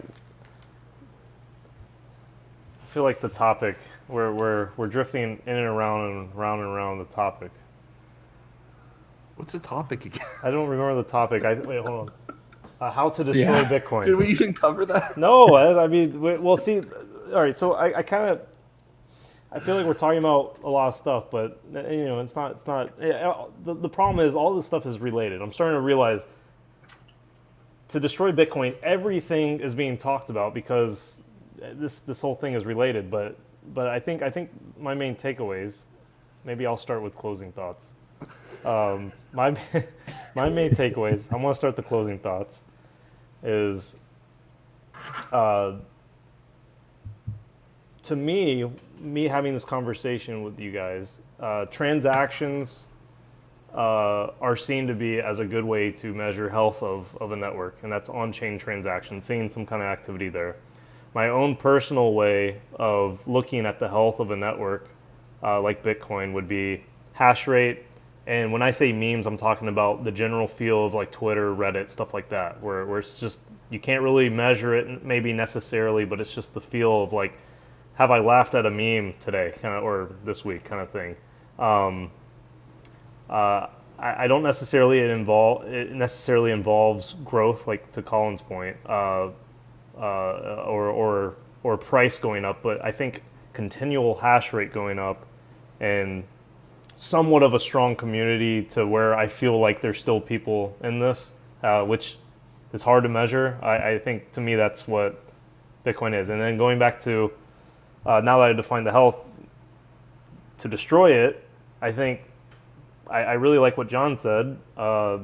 the topic we're drifting in and around the topic. What's the topic again? I don't remember the topic. Wait, hold on. How to destroy Bitcoin. Did we even cover that? No, I mean, we'll see. All right, so I feel like we're talking about a lot of stuff, but it's not. The problem is all this stuff is related. I'm starting to realize to destroy Bitcoin, everything is being talked about because this whole thing is related. But I think my main takeaways. Maybe I'll start with closing thoughts. My main takeaways. I want to start the closing thoughts. Is to me having this conversation with you guys, transactions are seen to be as a good way to measure health of a network, and that's on-chain transactions, seeing some kind of activity there. My own personal way of looking at the health of a network, like Bitcoin, would be hash rate. And when I say memes, I'm talking about the general feel of like Twitter, Reddit, stuff like that, where it's just, you can't really measure it maybe necessarily, but it's just the feel of like, have I laughed at a meme today, kind of, or this week, kind of thing. I don't necessarily it necessarily involves growth, like to Colin's point, or price going up, but I think continual hash rate going up and somewhat of a strong community to where I feel like there's still people in this, which is hard to measure. I think to me that's what Bitcoin is. And then going back to now that I defined the health, to destroy it, I think I really like what John said. I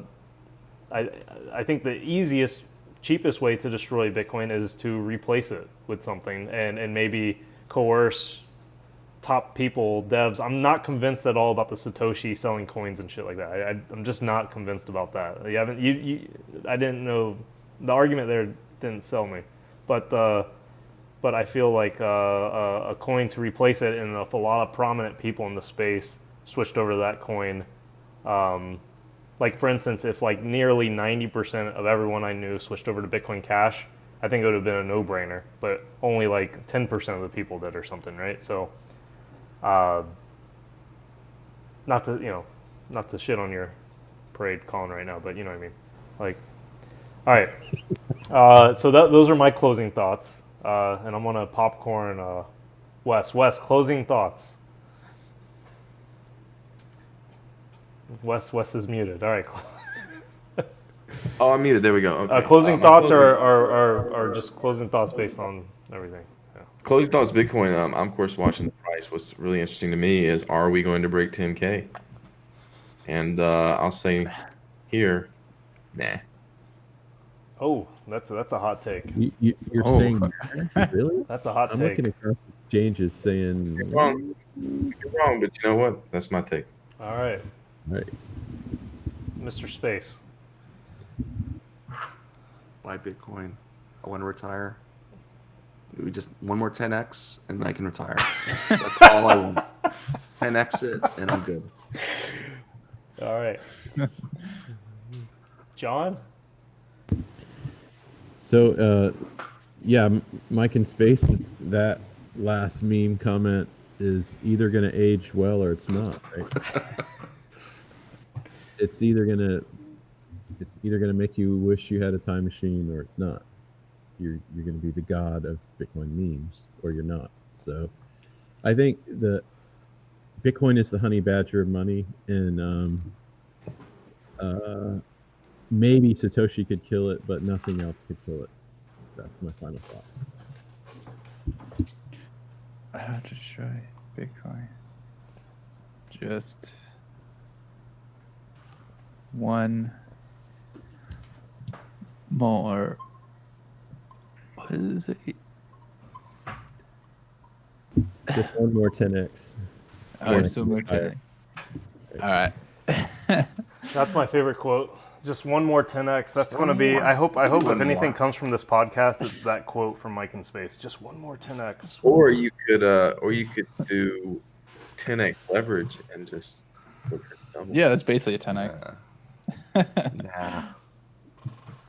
think the easiest, cheapest way to destroy Bitcoin is to replace it with something and maybe coerce top people, devs. I'm not convinced at all about the Satoshi selling coins and shit like that. I'm just not convinced about that. I didn't know, the argument there didn't sell me, but I feel like a coin to replace it, and if a lot of prominent people in the space switched over to that coin, like for instance, if like nearly 90% of everyone I knew switched over to Bitcoin Cash, I think it would have been a no-brainer, but only like 10% of the people did or something, right? So not to shit on your parade, Colin, right now, but you know what I mean. Like, all right. So those are my closing thoughts, and I'm gonna popcorn Wes. Closing thoughts. Wes is muted. All right. Oh, I'm muted. There we go. Okay. Closing thoughts are just closing thoughts based on everything. Yeah. Closing thoughts, Bitcoin. I'm of course watching the price. What's really interesting to me is, are we going to break 10K? And I'll say here, nah. Oh, that's a hot take. You're saying really? That's a hot take. I'm looking across exchanges saying You're wrong, but you know what? That's my take. All right. Right. Mr. Space. Buy Bitcoin. I want to retire. We just one more 10x and I can retire. That's all I want. 10x it and I'm good. All right. John? So, Mike in Space, that last meme comment is either going to age well or it's not, right? It's either going to It's either going to make you wish you had a time machine or it's not. You're going to be the god of Bitcoin memes or you're not. So I think the Bitcoin is the honey badger of money, and maybe Satoshi could kill it, but nothing else could kill it. That's my final thoughts. How to destroy Bitcoin? Just one more. What is it? Just one more 10x. Oh, just one more 10x. All right. That's my favorite quote. Just one more 10x. That's going to be. I hope if anything comes from this podcast, it's that quote from Mike in Space. Just one more 10x. Or you could do 10x leverage and just double. Yeah, that's basically a 10x. Nah,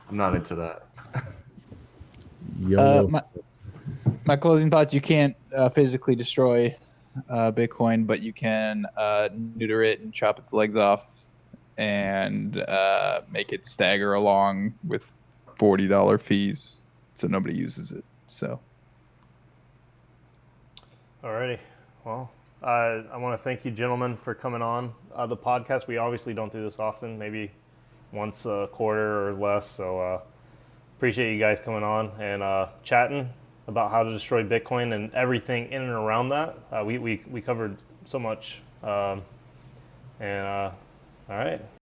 I'm not into that. My closing thoughts: you can't physically destroy Bitcoin, but you can neuter it and chop its legs off and make it stagger along with $40 fees so nobody uses it. So, alrighty. Well, I want to thank you, gentlemen, for coming on the podcast. We obviously don't do this often, maybe once a quarter or less. So appreciate you guys coming on and chatting about how to destroy Bitcoin and everything in and around that. We covered so much. All right.